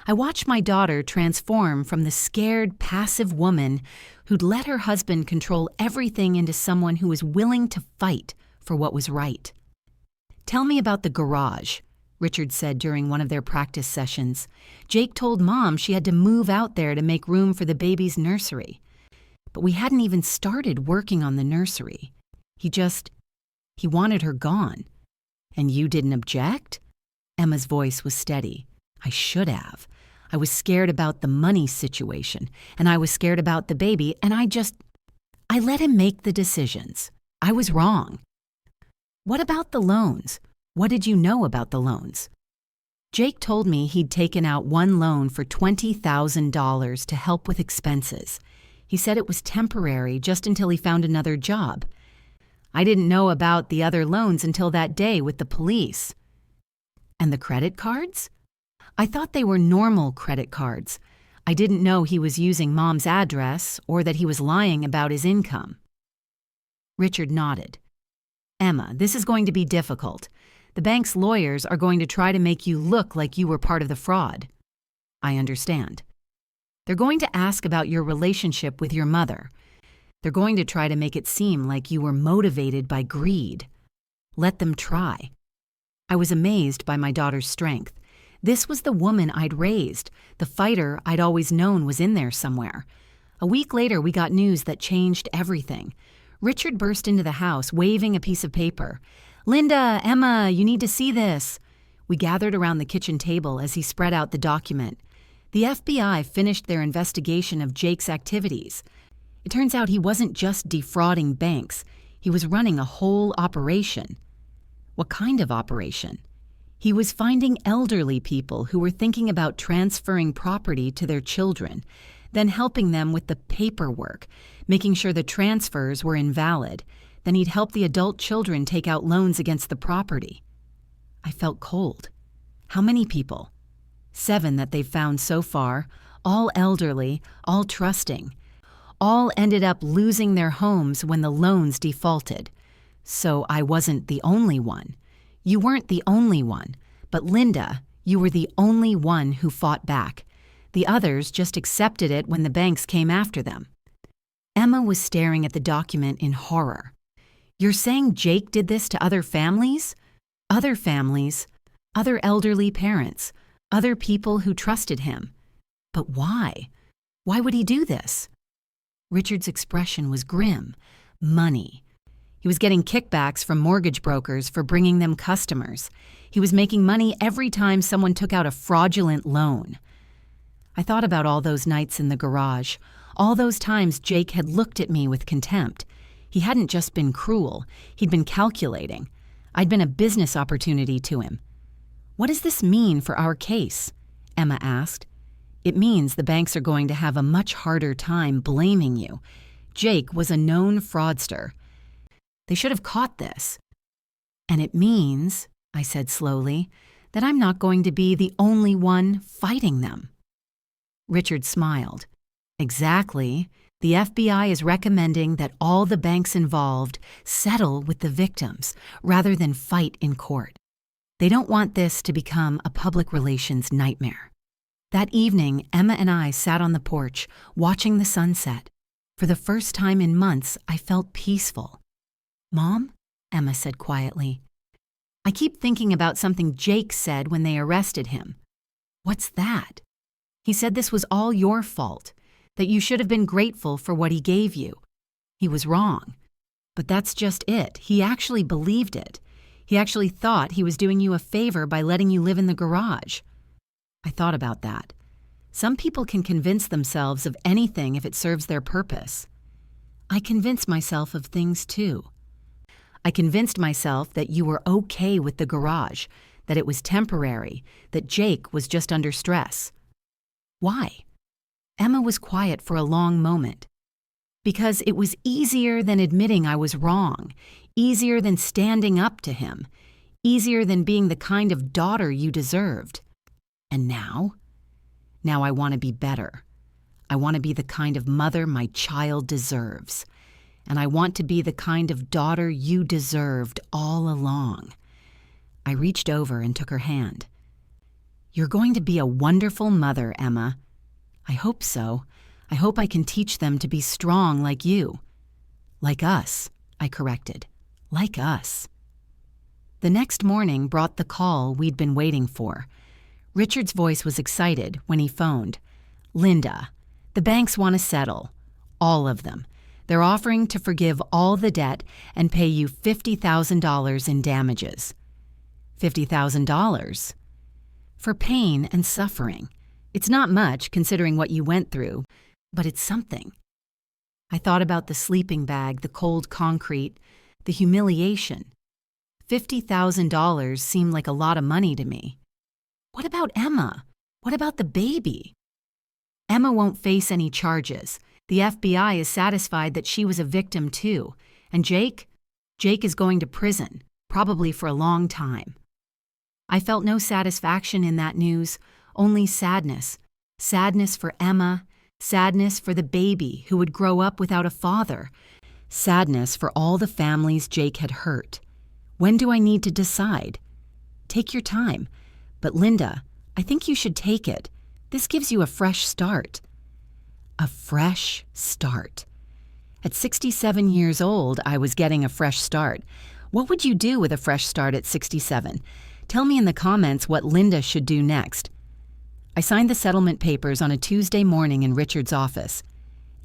I watched my daughter transform from the scared, passive woman who'd let her husband control everything into someone who was willing to fight for what was right. Tell me about the garage, Richard said during one of their practice sessions. Jake told Mom she had to move out there to make room for the baby's nursery. But we hadn't even started working on the nursery. He wanted her gone. And you didn't object? Emma's voice was steady. I should have. I was scared about the money situation, and I was scared about the baby, and I let him make the decisions. I was wrong. What about the loans? What did you know about the loans? Jake told me he'd taken out one loan for $20,000 to help with expenses. He said it was temporary just until he found another job. I didn't know about the other loans until that day with the police. And the credit cards? I thought they were normal credit cards. I didn't know he was using Mom's address or that he was lying about his income. Richard nodded. Emma, this is going to be difficult. The bank's lawyers are going to try to make you look like you were part of the fraud. I understand. They're going to ask about your relationship with your mother. They're going to try to make it seem like you were motivated by greed. Let them try. I was amazed by my daughter's strength. This was the woman I'd raised. The fighter I'd always known was in there somewhere. A week later, we got news that changed everything. Richard burst into the house, waving a piece of paper. Linda, Emma, you need to see this. We gathered around the kitchen table as he spread out the document. The FBI finished their investigation of Jake's activities. It turns out he wasn't just defrauding banks. He was running a whole operation. What kind of operation? He was finding elderly people who were thinking about transferring property to their children, then helping them with the paperwork, making sure the transfers were invalid. Then he'd help the adult children take out loans against the property. I felt cold. How many people? 7 that they've found so far, all elderly, all trusting. All ended up losing their homes when the loans defaulted. So I wasn't the only one. You weren't the only one, but Linda, you were the only one who fought back. The others just accepted it when the banks came after them. Emma was staring at the document in horror. You're saying Jake did this to other families? Other families, other elderly parents, other people who trusted him. But why? Why would he do this? Richard's expression was grim. Money. He was getting kickbacks from mortgage brokers for bringing them customers. He was making money every time someone took out a fraudulent loan. I thought about all those nights in the garage, all those times Jake had looked at me with contempt. He hadn't just been cruel, he'd been calculating. I'd been a business opportunity to him. What does this mean for our case? Emma asked. It means the banks are going to have a much harder time blaming you. Jake was a known fraudster. They should have caught this. And it means, I said slowly, that I'm not going to be the only one fighting them. Richard smiled. Exactly. The FBI is recommending that all the banks involved settle with the victims rather than fight in court. They don't want this to become a public relations nightmare. That evening, Emma and I sat on the porch, watching the sunset. For the first time in months, I felt peaceful. Mom, Emma said quietly, I keep thinking about something Jake said when they arrested him. What's that? He said this was all your fault, that you should have been grateful for what he gave you. He was wrong. But that's just it. He actually believed it. He actually thought he was doing you a favor by letting you live in the garage. I thought about that. Some people can convince themselves of anything if it serves their purpose. I convinced myself of things too. I convinced myself that you were okay with the garage, that it was temporary, that Jake was just under stress. Why? Emma was quiet for a long moment. Because it was easier than admitting I was wrong, easier than standing up to him, easier than being the kind of daughter you deserved. And now? Now I want to be better. I want to be the kind of mother my child deserves. And I want to be the kind of daughter you deserved all along. I reached over and took her hand. You're going to be a wonderful mother, Emma. I hope so. I hope I can teach them to be strong like you. Like us, I corrected. Like us. The next morning brought the call we'd been waiting for. Richard's voice was excited when he phoned. Linda, the banks want to settle. All of them. They're offering to forgive all the debt and pay you $50,000 in damages. $50,000? For pain and suffering. It's not much considering what you went through, but it's something. I thought about the sleeping bag, the cold concrete, the humiliation. $50,000 seemed like a lot of money to me. What about Emma? What about the baby? Emma won't face any charges. The FBI is satisfied that she was a victim too. And Jake? Jake is going to prison, probably for a long time. I felt no satisfaction in that news, only sadness. Sadness for Emma, sadness for the baby who would grow up without a father, sadness for all the families Jake had hurt. When do I need to decide? Take your time. But Linda, I think you should take it. This gives you a fresh start. A fresh start. At 67 years old, I was getting a fresh start. What would you do with a fresh start at 67? Tell me in the comments what Linda should do next. I signed the settlement papers on a Tuesday morning in Richard's office.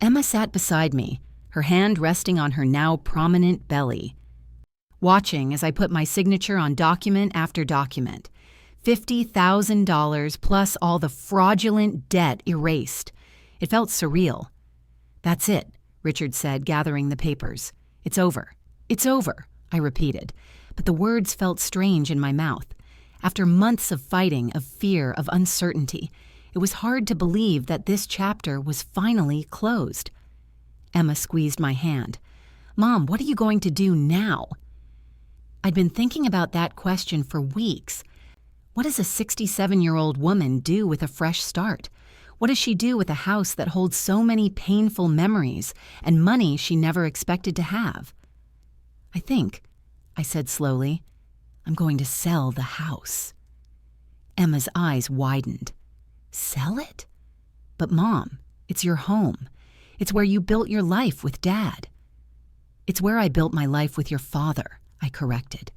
Emma sat beside me, her hand resting on her now prominent belly, watching as I put my signature on document after document. $50,000 plus all the fraudulent debt erased. It felt surreal. That's it, Richard said, gathering the papers. It's over. It's over. I repeated, but the words felt strange in my mouth. After months of fighting, of fear, of uncertainty, it was hard to believe that this chapter was finally closed. Emma squeezed my hand. "Mom, what are you going to do now?" I'd been thinking about that question for weeks. What does a 67-year-old woman do with a fresh start? What does she do with a house that holds so many painful memories and money she never expected to have? I said slowly, "I'm going to sell the house." Emma's eyes widened. "Sell it?" "But Mom, it's your home. It's where you built your life with Dad." "It's where I built my life with your father," I corrected.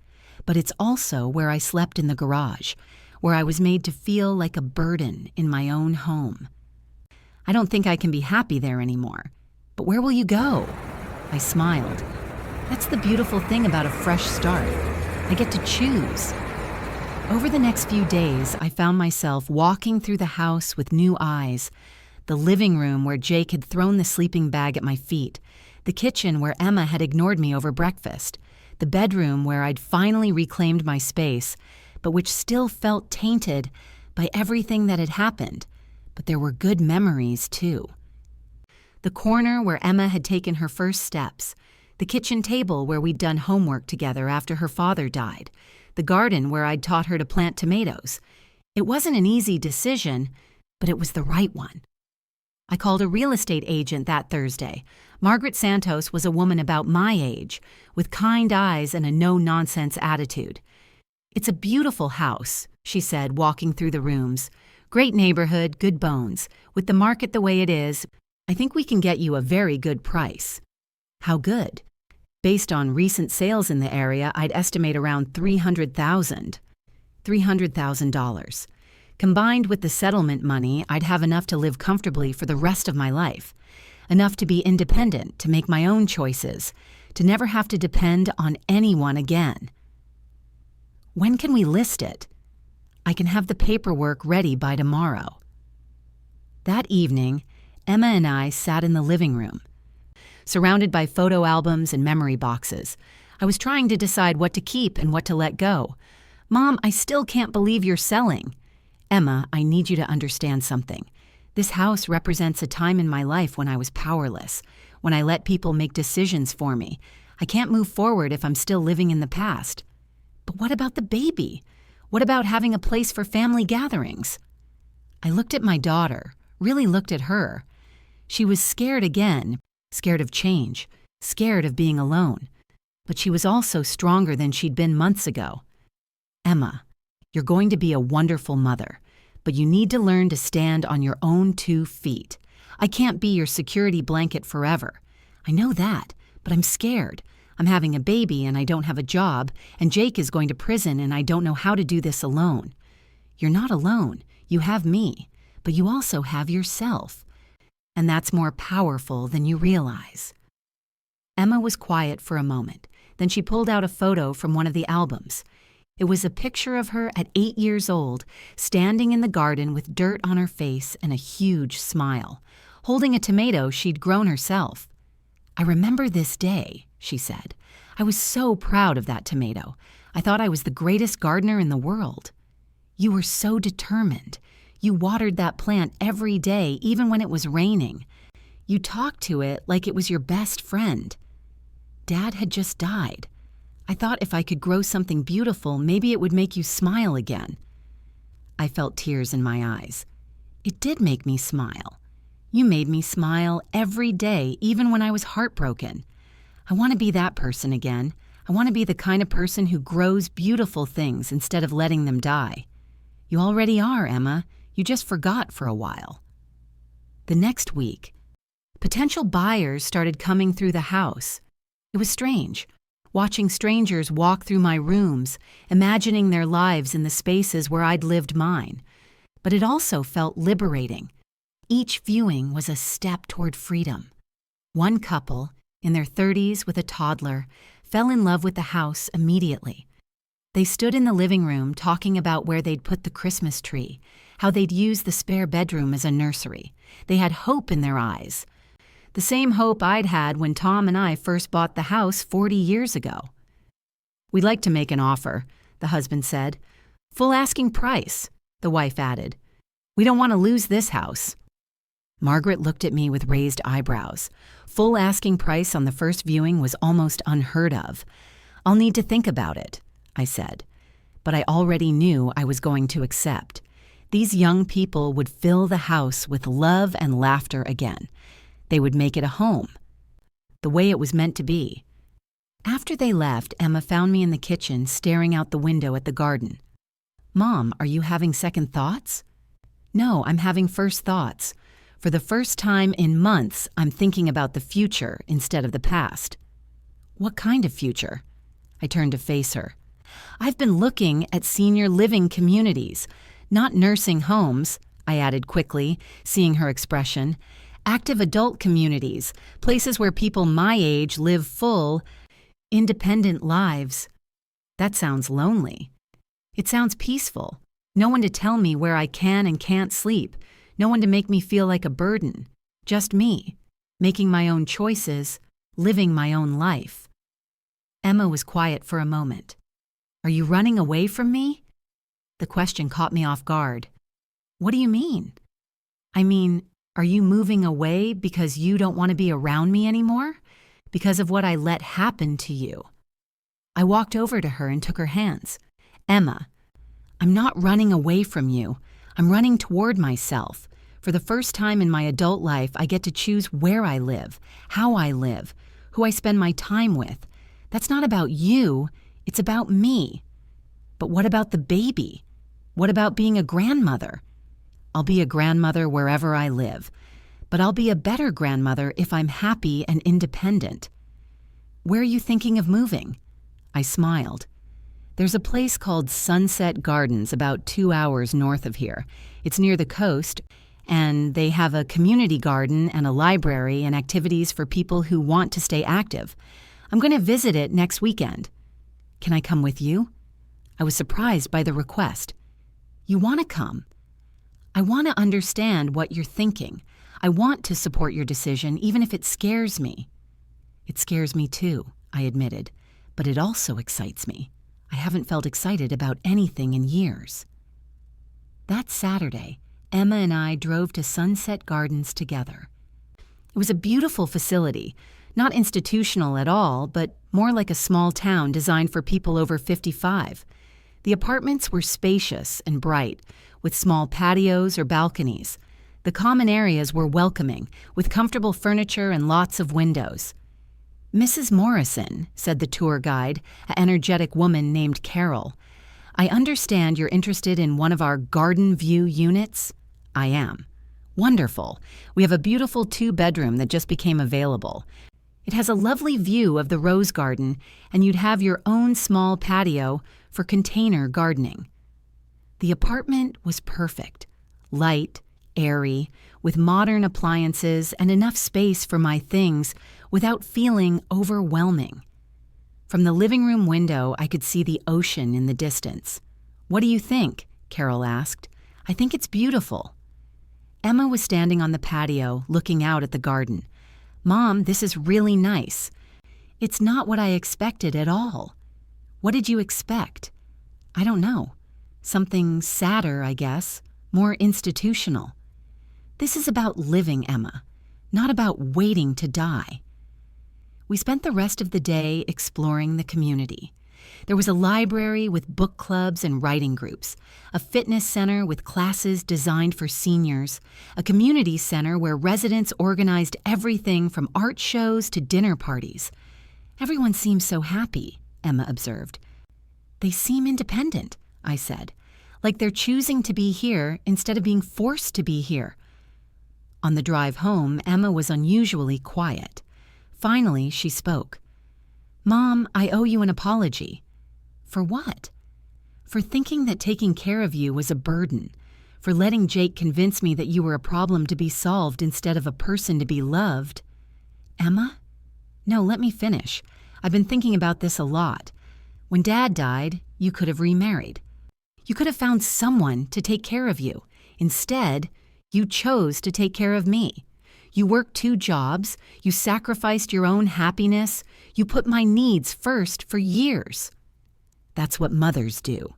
"But it's also where I slept in the garage, where I was made to feel like a burden in my own home. I don't think I can be happy there anymore. But where will you go?" I smiled. "That's the beautiful thing about a fresh start. I get to choose." Over the next few days, I found myself walking through the house with new eyes. The living room where Jake had thrown the sleeping bag at my feet. The kitchen where Emma had ignored me over breakfast. The bedroom where I'd finally reclaimed my space, but which still felt tainted by everything that had happened. But there were good memories, too. The corner where Emma had taken her first steps. The kitchen table where we'd done homework together after her father died. The garden where I'd taught her to plant tomatoes. It wasn't an easy decision, but it was the right one. I called a real estate agent that Thursday. Margaret Santos was a woman about my age, with kind eyes and a no-nonsense attitude. "It's a beautiful house," she said, walking through the rooms. "Great neighborhood, good bones. With the market the way it is, I think we can get you a very good price." "How good?" "Based on recent sales in the area, I'd estimate around $300,000. Combined with the settlement money, I'd have enough to live comfortably for the rest of my life. Enough to be independent, to make my own choices, to never have to depend on anyone again." "When can we list it?" "I can have the paperwork ready by tomorrow." That evening, Emma and I sat in the living room, surrounded by photo albums and memory boxes. I was trying to decide what to keep and what to let go. "Mom, I still can't believe you're selling." "Emma, I need you to understand something. This house represents a time in my life when I was powerless, when I let people make decisions for me. I can't move forward if I'm still living in the past." "But what about the baby? What about having a place for family gatherings?" I looked at my daughter, really looked at her. She was scared again, scared of change, scared of being alone. But she was also stronger than she'd been months ago. "Emma, you're going to be a wonderful mother, but you need to learn to stand on your own 2 feet. I can't be your security blanket forever. I know that, but I'm scared. I'm having a baby and I don't have a job, and Jake is going to prison and I don't know how to do this alone. You're not alone. You have me, but you also have yourself. And that's more powerful than you realize." Emma was quiet for a moment. Then she pulled out a photo from one of the albums. It was a picture of her at 8 years old, standing in the garden with dirt on her face and a huge smile, holding a tomato she'd grown herself. "I remember this day," she said. "I was so proud of that tomato. I thought I was the greatest gardener in the world. You were so determined. You watered that plant every day, even when it was raining. You talked to it like it was your best friend. Dad had just died. I thought if I could grow something beautiful, maybe it would make you smile again." I felt tears in my eyes. "It did make me smile. You made me smile every day, even when I was heartbroken. I want to be that person again. I want to be the kind of person who grows beautiful things instead of letting them die. You already are, Emma. You just forgot for a while." The next week, potential buyers started coming through the house. It was strange, watching strangers walk through my rooms, imagining their lives in the spaces where I'd lived mine. But it also felt liberating. Each viewing was a step toward freedom. One couple, in their 30s with a toddler, fell in love with the house immediately. They stood in the living room talking about where they'd put the Christmas tree, how they'd use the spare bedroom as a nursery. They had hope in their eyes. The same hope I'd had when Tom and I first bought the house 40 years ago. "We'd like to make an offer," the husband said. "Full asking price," the wife added. "We don't want to lose this house." Margaret looked at me with raised eyebrows. Full asking price on the first viewing was almost unheard of. "I'll need to think about it," I said. But I already knew I was going to accept. These young people would fill the house with love and laughter again. They would make it a home, the way it was meant to be. After they left, Emma found me in the kitchen staring out the window at the garden. "Mom, are you having second thoughts?" "No, I'm having first thoughts. For the first time in months, I'm thinking about the future instead of the past." "What kind of future?" I turned to face her. "I've been looking at senior living communities, not nursing homes," I added quickly, seeing her expression. "Active adult communities, places where people my age live full, independent lives." "That sounds lonely." "It sounds peaceful. No one to tell me where I can and can't sleep. No one to make me feel like a burden. Just me, making my own choices, living my own life." Emma was quiet for a moment. "Are you running away from me?" The question caught me off guard. "What do you mean?" "I mean, are you moving away because you don't want to be around me anymore? Because of what I let happen to you?" I walked over to her and took her hands. "Emma, I'm not running away from you. I'm running toward myself. For the first time in my adult life, I get to choose where I live, how I live, who I spend my time with. That's not about you, it's about me." "But what about the baby? What about being a grandmother?" "I'll be a grandmother wherever I live. But I'll be a better grandmother if I'm happy and independent." "Where are you thinking of moving?" I smiled. "There's a place called Sunset Gardens about 2 hours north of here. It's near the coast, and they have a community garden and a library and activities for people who want to stay active. I'm going to visit it next weekend." "Can I come with you?" I was surprised by the request. "You want to come?" "I want to understand what you're thinking. I want to support your decision, even if it scares me." "It scares me too," I admitted, "but it also excites me. I haven't felt excited about anything in years." That Saturday, Emma and I drove to Sunset Gardens together. It was a beautiful facility, not institutional at all, but more like a small town designed for people over 55. The apartments were spacious and bright, with small patios or balconies. The common areas were welcoming, with comfortable furniture and lots of windows. "Mrs. Morrison," said the tour guide, an energetic woman named Carol, "I understand you're interested in one of our garden view units?" "I am." "Wonderful. We have a beautiful 2-bedroom that just became available. It has a lovely view of the rose garden, and you'd have your own small patio for container gardening." The apartment was perfect, light, airy, with modern appliances and enough space for my things without feeling overwhelming. From the living room window, I could see the ocean in the distance. "What do you think?" Carol asked. "I think it's beautiful." Emma was standing on the patio, looking out at the garden. "Mom, this is really nice." "It's not what I expected at all." "What did you expect?" "I don't know. Something sadder, I guess. More institutional." "This is about living, Emma, not about waiting to die." We spent the rest of the day exploring the community. There was a library with book clubs and writing groups, a fitness center with classes designed for seniors, a community center where residents organized everything from art shows to dinner parties. "Everyone seems so happy," Emma observed. "They seem independent," I said, "like they're choosing to be here instead of being forced to be here." On the drive home, Emma was unusually quiet. Finally, she spoke. "Mom, I owe you an apology." "For what?" "For thinking that taking care of you was a burden. For letting Jake convince me that you were a problem to be solved instead of a person to be loved." "Emma?" "No, let me finish. I've been thinking about this a lot. When Dad died, you could have remarried. You could have found someone to take care of you. Instead, you chose to take care of me. You worked 2 jobs, you sacrificed your own happiness, you put my needs first for years." That's what mothers do.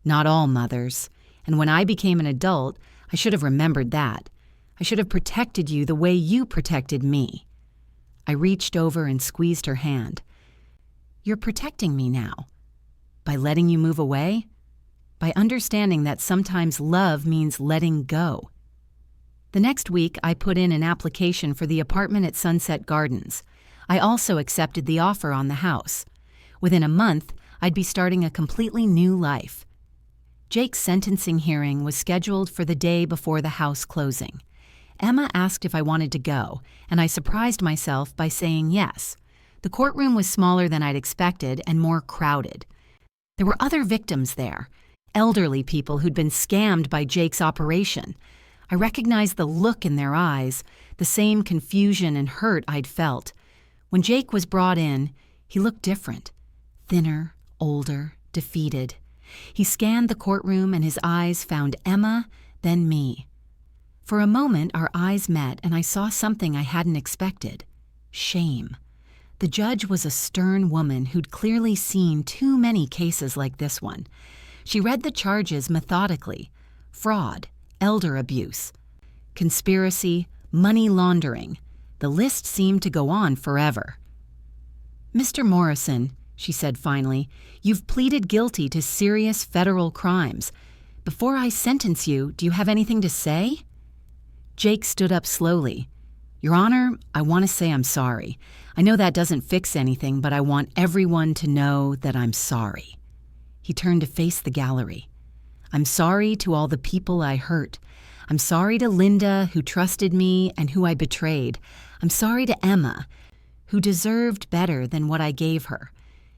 Not all mothers. And when I became an adult, I should have remembered that. I should have protected you the way you protected me. I reached over and squeezed her hand. You're protecting me now. By letting you move away? By understanding that sometimes love means letting go. The next week, I put in an application for the apartment at Sunset Gardens. I also accepted the offer on the house. Within a month, I'd be starting a completely new life. Jake's sentencing hearing was scheduled for the day before the house closing. Emma asked if I wanted to go, and I surprised myself by saying yes. The courtroom was smaller than I'd expected and more crowded. There were other victims there, elderly people who'd been scammed by Jake's operation. I recognized the look in their eyes, the same confusion and hurt I'd felt. When Jake was brought in, he looked different. Thinner, older, defeated. He scanned the courtroom and his eyes found Emma, then me. For a moment, our eyes met and I saw something I hadn't expected. Shame. The judge was a stern woman who'd clearly seen too many cases like this one. She read the charges methodically. Fraud, elder abuse, conspiracy, money laundering. The list seemed to go on forever. Mr. Morrison, she said finally, you've pleaded guilty to serious federal crimes. Before I sentence you, do you have anything to say? Jake stood up slowly. Your Honor, I want to say I'm sorry. I know that doesn't fix anything, but I want everyone to know that I'm sorry. He turned to face the gallery. I'm sorry to all the people I hurt. I'm sorry to Linda, who trusted me and who I betrayed. I'm sorry to Emma, who deserved better than what I gave her.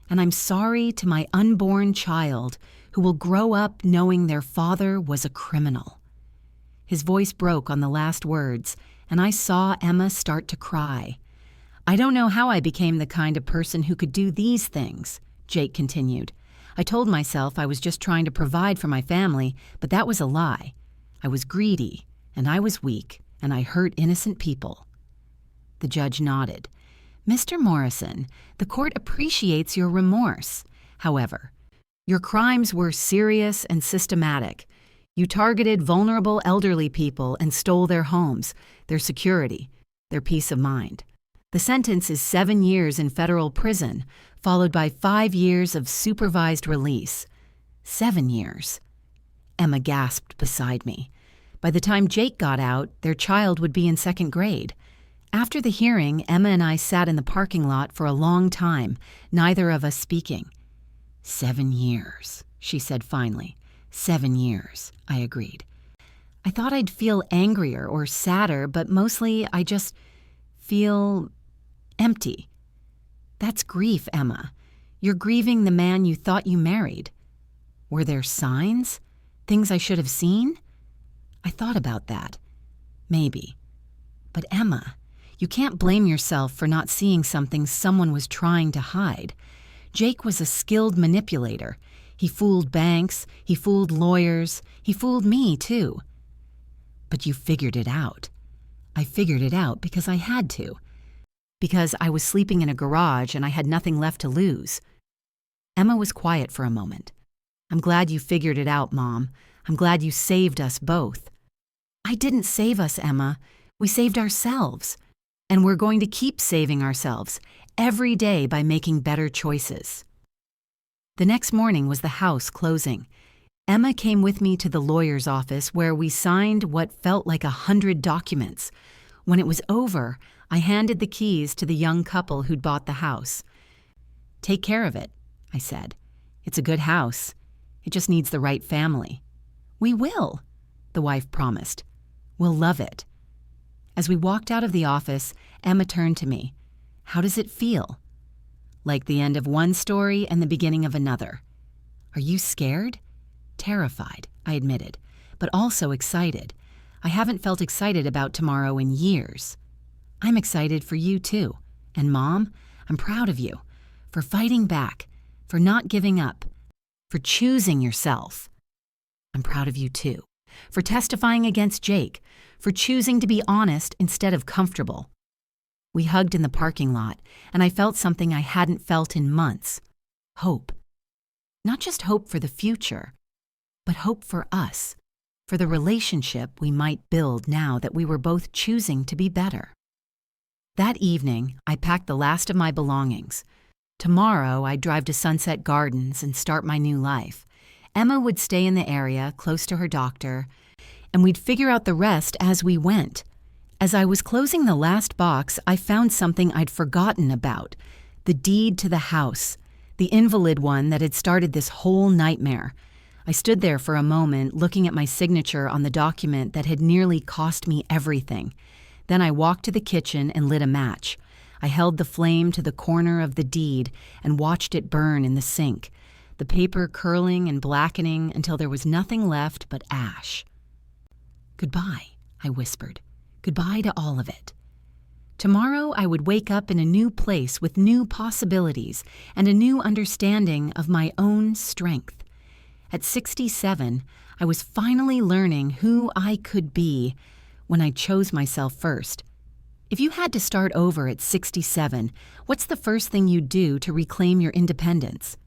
And I'm sorry to my unborn child, who will grow up knowing their father was a criminal. His voice broke on the last words, and I saw Emma start to cry. I don't know how I became the kind of person who could do these things, Jake continued. I told myself I was just trying to provide for my family, but that was a lie. I was greedy, and I was weak, and I hurt innocent people. The judge nodded. Mr. Morrison, the court appreciates your remorse. However, your crimes were serious and systematic. You targeted vulnerable elderly people and stole their homes, their security, their peace of mind. The sentence is 7 years in federal prison, followed by 5 years of supervised release. 7 years. Emma gasped beside me. By the time Jake got out, their child would be in 2nd grade. After the hearing, Emma and I sat in the parking lot for a long time, neither of us speaking. 7 years, she said finally. 7 years, I agreed. I thought I'd feel angrier or sadder, but mostly I just feel empty. That's grief, Emma. You're grieving the man you thought you married. Were there signs? Things I should have seen? I thought about that. Maybe. But Emma, you can't blame yourself for not seeing something someone was trying to hide. Jake was a skilled manipulator. He fooled banks, he fooled lawyers, he fooled me too. But you figured it out. I figured it out because I had to. Because I was sleeping in a garage and I had nothing left to lose. Emma was quiet for a moment. I'm glad you figured it out, Mom. I'm glad you saved us both. I didn't save us, Emma. We saved ourselves. And we're going to keep saving ourselves every day by making better choices. The next morning was the house closing. Emma came with me to the lawyer's office where we signed what felt like 100 documents. When it was over, I handed the keys to the young couple who'd bought the house. Take care of it, I said. It's a good house. It just needs the right family. We will, the wife promised. We'll love it. As we walked out of the office, Emma turned to me. How does it feel? Like the end of one story and the beginning of another. Are you scared? Terrified, I admitted, but also excited. I haven't felt excited about tomorrow in years. I'm excited for you too. And Mom, I'm proud of you. For fighting back, for not giving up, for choosing yourself. I'm proud of you too. For testifying against Jake, for choosing to be honest instead of comfortable. We hugged in the parking lot, and I felt something I hadn't felt in months. Hope. Not just hope for the future, but hope for us, for the relationship we might build now that we were both choosing to be better. That evening, I packed the last of my belongings. Tomorrow, I'd drive to Sunset Gardens and start my new life. Emma would stay in the area, close to her doctor, and we'd figure out the rest as we went. As I was closing the last box, I found something I'd forgotten about: the deed to the house, the invalid one that had started this whole nightmare. I stood there for a moment, looking at my signature on the document that had nearly cost me everything. Then I walked to the kitchen and lit a match. I held the flame to the corner of the deed and watched it burn in the sink, the paper curling and blackening until there was nothing left but ash. "Goodbye," I whispered. "Goodbye to all of it." Tomorrow I would wake up in a new place with new possibilities and a new understanding of my own strength. At 67, I was finally learning who I could be when I chose myself first. If you had to start over at 67, what's the first thing you'd do to reclaim your independence?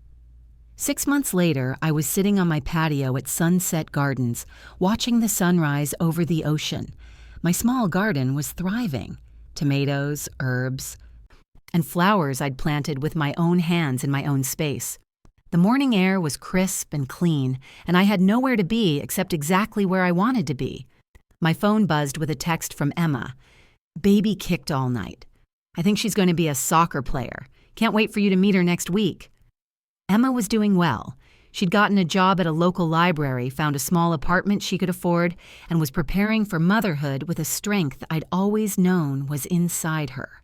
6 months later, I was sitting on my patio at Sunset Gardens, watching the sunrise over the ocean. My small garden was thriving. Tomatoes, herbs, and flowers I'd planted with my own hands in my own space. The morning air was crisp and clean, and I had nowhere to be except exactly where I wanted to be. My phone buzzed with a text from Emma. "Baby kicked all night. I think she's going to be a soccer player. Can't wait for you to meet her next week." Emma was doing well. She'd gotten a job at a local library, found a small apartment she could afford, and was preparing for motherhood with a strength I'd always known was inside her.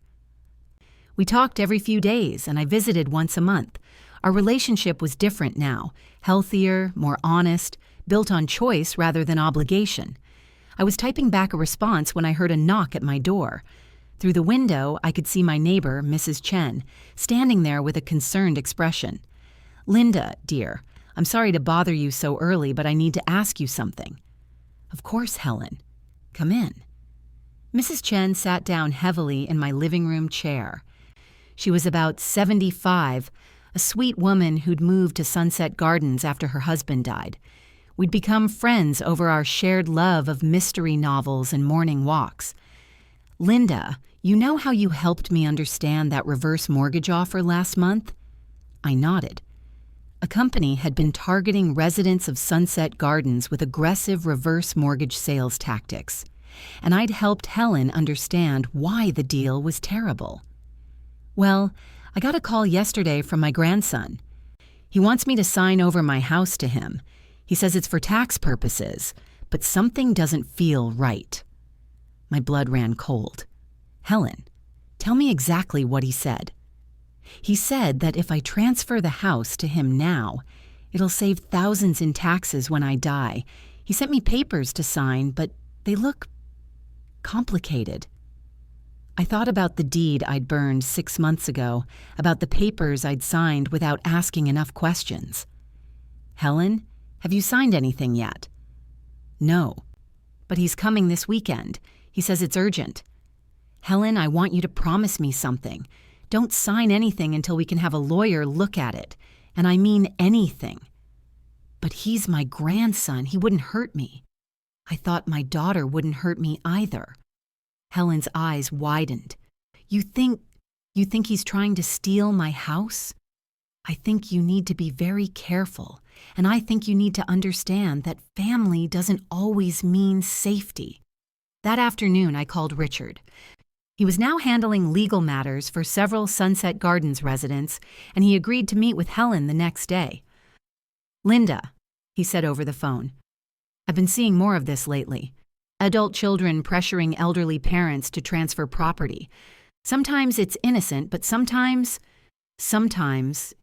We talked every few days, and I visited once a month. Our relationship was different now, healthier, more honest, built on choice rather than obligation. I was typing back a response when I heard a knock at my door. Through the window, I could see my neighbor, Mrs. Chen, standing there with a concerned expression. "Linda, dear, I'm sorry to bother you so early, but I need to ask you something." "Of course, Helen. Come in." Mrs. Chen sat down heavily in my living room chair. She was about 75, a sweet woman who'd moved to Sunset Gardens after her husband died. We'd become friends over our shared love of mystery novels and morning walks. "Linda, you know how you helped me understand that reverse mortgage offer last month?" I nodded. A company had been targeting residents of Sunset Gardens with aggressive reverse mortgage sales tactics, and I'd helped Helen understand why the deal was terrible. "Well, I got a call yesterday from my grandson. He wants me to sign over my house to him. He says it's for tax purposes, but something doesn't feel right." My blood ran cold. "Helen, tell me exactly what he said." "He said that if I transfer the house to him now, it'll save thousands in taxes when I die. He sent me papers to sign, but they look complicated." I thought about the deed I'd burned 6 months ago, about the papers I'd signed without asking enough questions. "Helen, have you signed anything yet?" "No, but he's coming this weekend. He says it's urgent." "Helen, I want you to promise me something. Don't sign anything until we can have a lawyer look at it, and I mean anything." "But he's my grandson. He wouldn't hurt me." "I thought my daughter wouldn't hurt me either." Helen's eyes widened. You think he's trying to steal my house? I think you need to be very careful, and I think you need to understand that family doesn't always mean safety." That afternoon, I called Richard. He was now handling legal matters for several Sunset Gardens residents, and he agreed to meet with Helen the next day. "Linda," he said over the phone, "I've been seeing more of this lately. Adult children pressuring elderly parents to transfer property. Sometimes it's innocent, but sometimes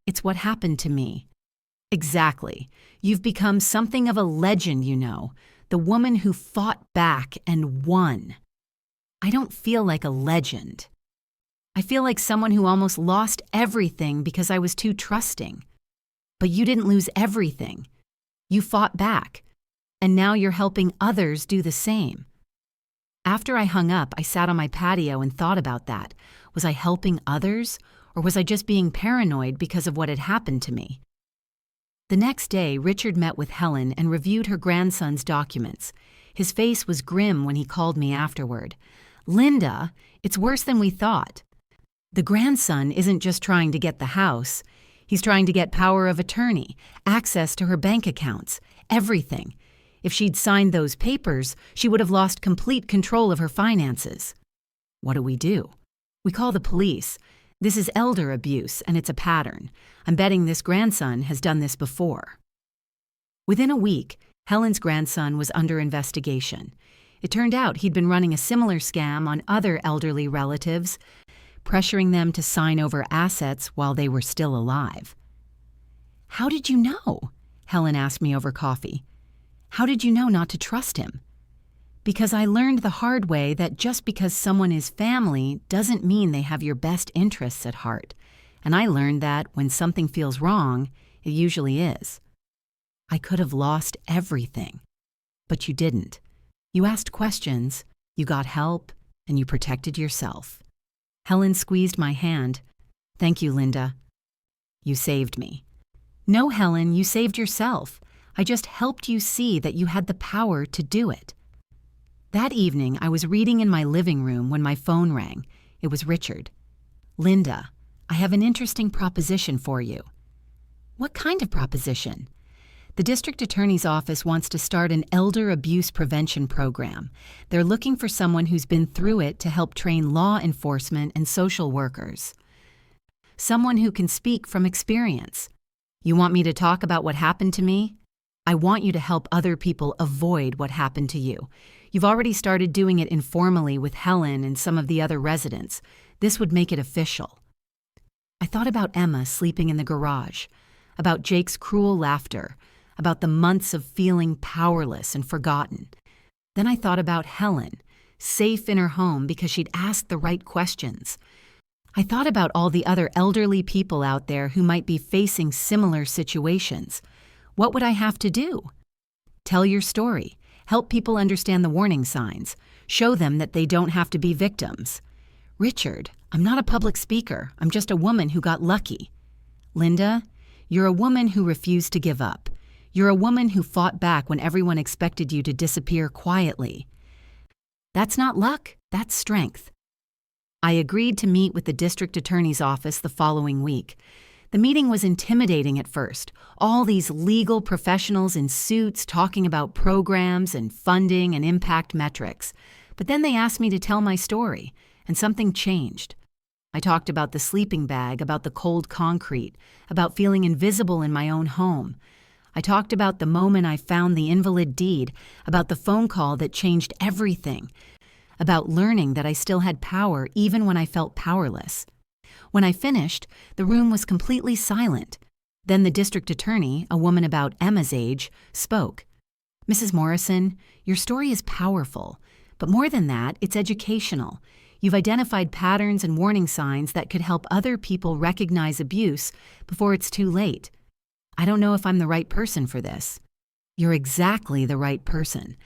it's what happened to me." "Exactly. You've become something of a legend, you know, the woman who fought back and won." "I don't feel like a legend. I feel like someone who almost lost everything because I was too trusting. But you didn't lose everything. You fought back, and now you're helping others do the same." After I hung up, I sat on my patio and thought about that. Was I helping others, or was I just being paranoid because of what had happened to me? The next day, Richard met with Helen and reviewed her grandson's documents. His face was grim when he called me afterward. "Linda, it's worse than we thought. The grandson isn't just trying to get the house. He's trying to get power of attorney, access to her bank accounts, everything. If she'd signed those papers, she would have lost complete control of her finances." "What do? "We call the police. This is elder abuse, and it's a pattern. I'm betting this grandson has done this before." Within a week, Helen's grandson was under investigation. It turned out he'd been running a similar scam on other elderly relatives, pressuring them to sign over assets while they were still alive. "How did you know?" Helen asked me over coffee. "How did you know not to trust him?" "Because I learned the hard way that just because someone is family doesn't mean they have your best interests at heart. And I learned that when something feels wrong, it usually is." "I could have lost everything. But you didn't. You asked questions, you got help, and you protected yourself." Helen squeezed my hand. "Thank you, Linda. You saved me." "No, Helen, you saved yourself. I just helped you see that you had the power to do it." That evening, I was reading in my living room when my phone rang. It was Richard. "Linda, I have an interesting proposition for you." "What kind of proposition?" "The district attorney's office wants to start an elder abuse prevention program. They're looking for someone who's been through it to help train law enforcement and social workers. Someone who can speak from experience. You want me to talk about what happened to me? I want you to help other people avoid what happened to you. You've already started doing it informally with Helen and some of the other residents. This would make it official." I thought about Emma sleeping in the garage, about Jake's cruel laughter, about the months of feeling powerless and forgotten. Then I thought about Helen, safe in her home because she'd asked the right questions. I thought about all the other elderly people out there who might be facing similar situations. What would I have to do? Tell your story. Help people understand the warning signs. Show them that they don't have to be victims. "Richard, I'm not a public speaker. I'm just a woman who got lucky." "Linda, you're a woman who refused to give up. You're a woman who fought back when everyone expected you to disappear quietly. That's not luck, that's strength." I agreed to meet with the district attorney's office the following week. The meeting was intimidating at first. All these legal professionals in suits talking about programs and funding and impact metrics. But then they asked me to tell my story, and something changed. I talked about the sleeping bag, about the cold concrete, about feeling invisible in my own home. I talked about the moment I found the invalid deed, about the phone call that changed everything, about learning that I still had power even when I felt powerless. When I finished, the room was completely silent. Then the district attorney, a woman about Emma's age, spoke. "Mrs. Morrison, your story is powerful, but more than that, it's educational. You've identified patterns and warning signs that could help other people recognize abuse before it's too late. I don't know if I'm the right person for this." "You're exactly the right person.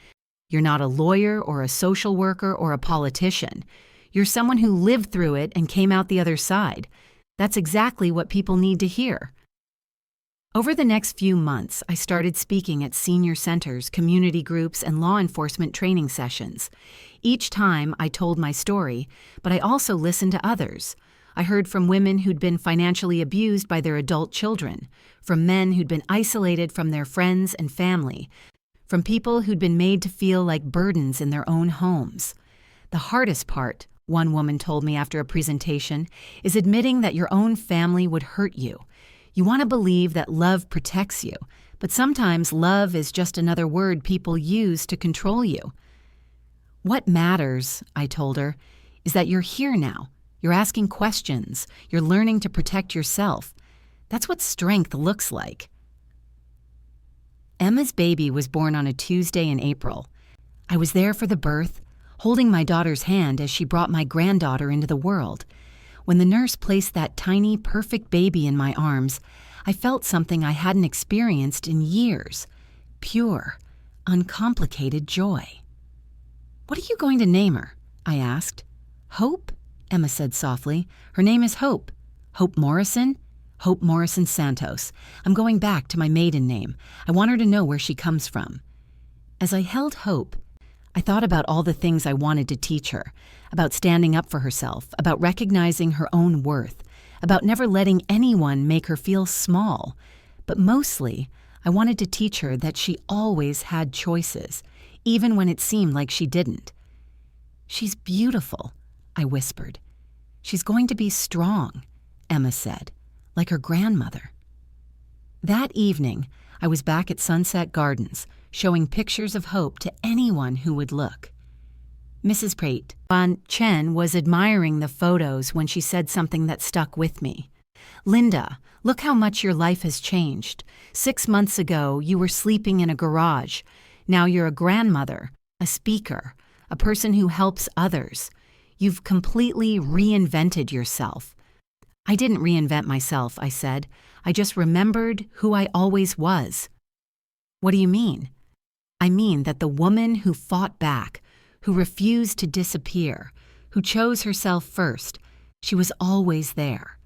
You're not a lawyer or a social worker or a politician. You're someone who lived through it and came out the other side. That's exactly what people need to hear." Over the next few months, I started speaking at senior centers, community groups, and law enforcement training sessions. Each time, I told my story, but I also listened to others. I heard from women who'd been financially abused by their adult children, from men who'd been isolated from their friends and family, from people who'd been made to feel like burdens in their own homes. "The hardest part," one woman told me after a presentation, "is admitting that your own family would hurt you. You want to believe that love protects you, but sometimes love is just another word people use to control you." "What matters," I told her, "is that you're here now. You're asking questions. You're learning to protect yourself. That's what strength looks like." Emma's baby was born on a Tuesday in April. I was there for the birth, holding my daughter's hand as she brought my granddaughter into the world. When the nurse placed that tiny, perfect baby in my arms, I felt something I hadn't experienced in years. Pure, uncomplicated joy. "What are you going to name her?" I asked. "Hope?" Emma said softly. "Her name is Hope. Hope Morrison? Hope Morrison Santos. I'm going back to my maiden name. I want her to know where she comes from." As I held Hope, I thought about all the things I wanted to teach her, about standing up for herself, about recognizing her own worth, about never letting anyone make her feel small. But mostly, I wanted to teach her that she always had choices, even when it seemed like she didn't. "She's beautiful," I whispered. "She's going to be strong," Emma said, like her grandmother. That evening, I was back at Sunset Gardens, showing pictures of Hope to anyone who would look. Mrs. Prate Van Chen was admiring the photos when she said something that stuck with me. "Linda, look how much your life has changed. 6 months ago, you were sleeping in a garage. Now you're a grandmother, a speaker, a person who helps others. You've completely reinvented yourself." "I didn't reinvent myself," I said. "I just remembered who I always was." "What do you mean?" "I mean that the woman who fought back, who refused to disappear, who chose herself first, she was always there.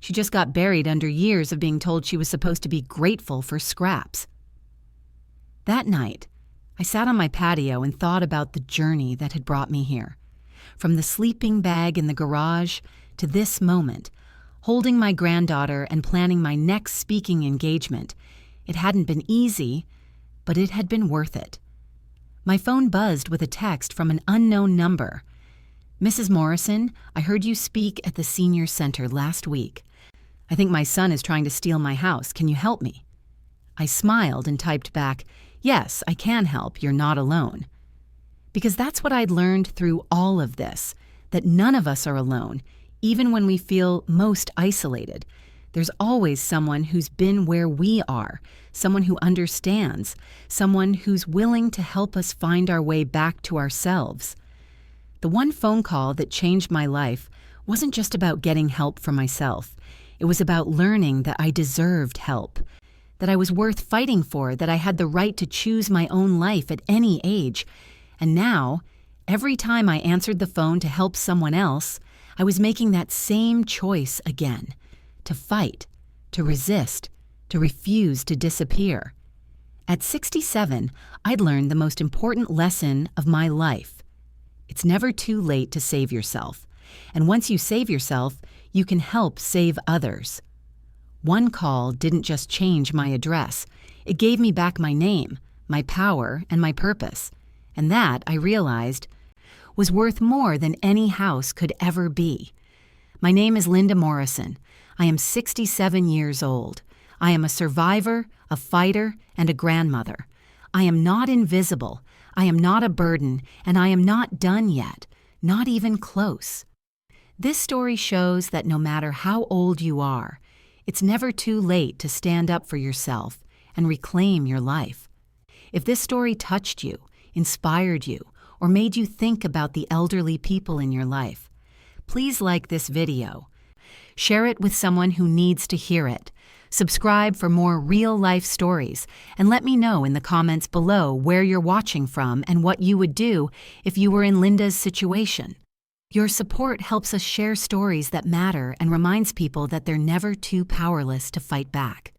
She just got buried under years of being told she was supposed to be grateful for scraps." That night, I sat on my patio and thought about the journey that had brought me here. From the sleeping bag in the garage to this moment, holding my granddaughter and planning my next speaking engagement. It hadn't been easy, but it had been worth it. My phone buzzed with a text from an unknown number. "Mrs. Morrison, I heard you speak at the senior center last week. I think my son is trying to steal my house. Can you help me?" I smiled and typed back, "Yes, I can help. You're not alone." Because that's what I'd learned through all of this, that none of us are alone, even when we feel most isolated. There's always someone who's been where we are, someone who understands, someone who's willing to help us find our way back to ourselves. The one phone call that changed my life wasn't just about getting help for myself. It was about learning that I deserved help, that I was worth fighting for, that I had the right to choose my own life at any age. And now, every time I answered the phone to help someone else, I was making that same choice again. To fight, to resist, to refuse to disappear. At 67, I'd learned the most important lesson of my life. It's never too late to save yourself. And once you save yourself, you can help save others. One call didn't just change my address. It gave me back my name, my power, and my purpose. And that, I realized, was worth more than any house could ever be. My name is Linda Morrison. I am 67 years old. I am a survivor, a fighter, and a grandmother. I am not invisible. I am not a burden, and I am not done yet, not even close. This story shows that no matter how old you are, it's never too late to stand up for yourself and reclaim your life. If this story touched you, inspired you, or made you think about the elderly people in your life, please like this video. Share it with someone who needs to hear it. Subscribe for more real-life stories, and let me know in the comments below where you're watching from and what you would do if you were in Linda's situation. Your support helps us share stories that matter and reminds people that they're never too powerless to fight back.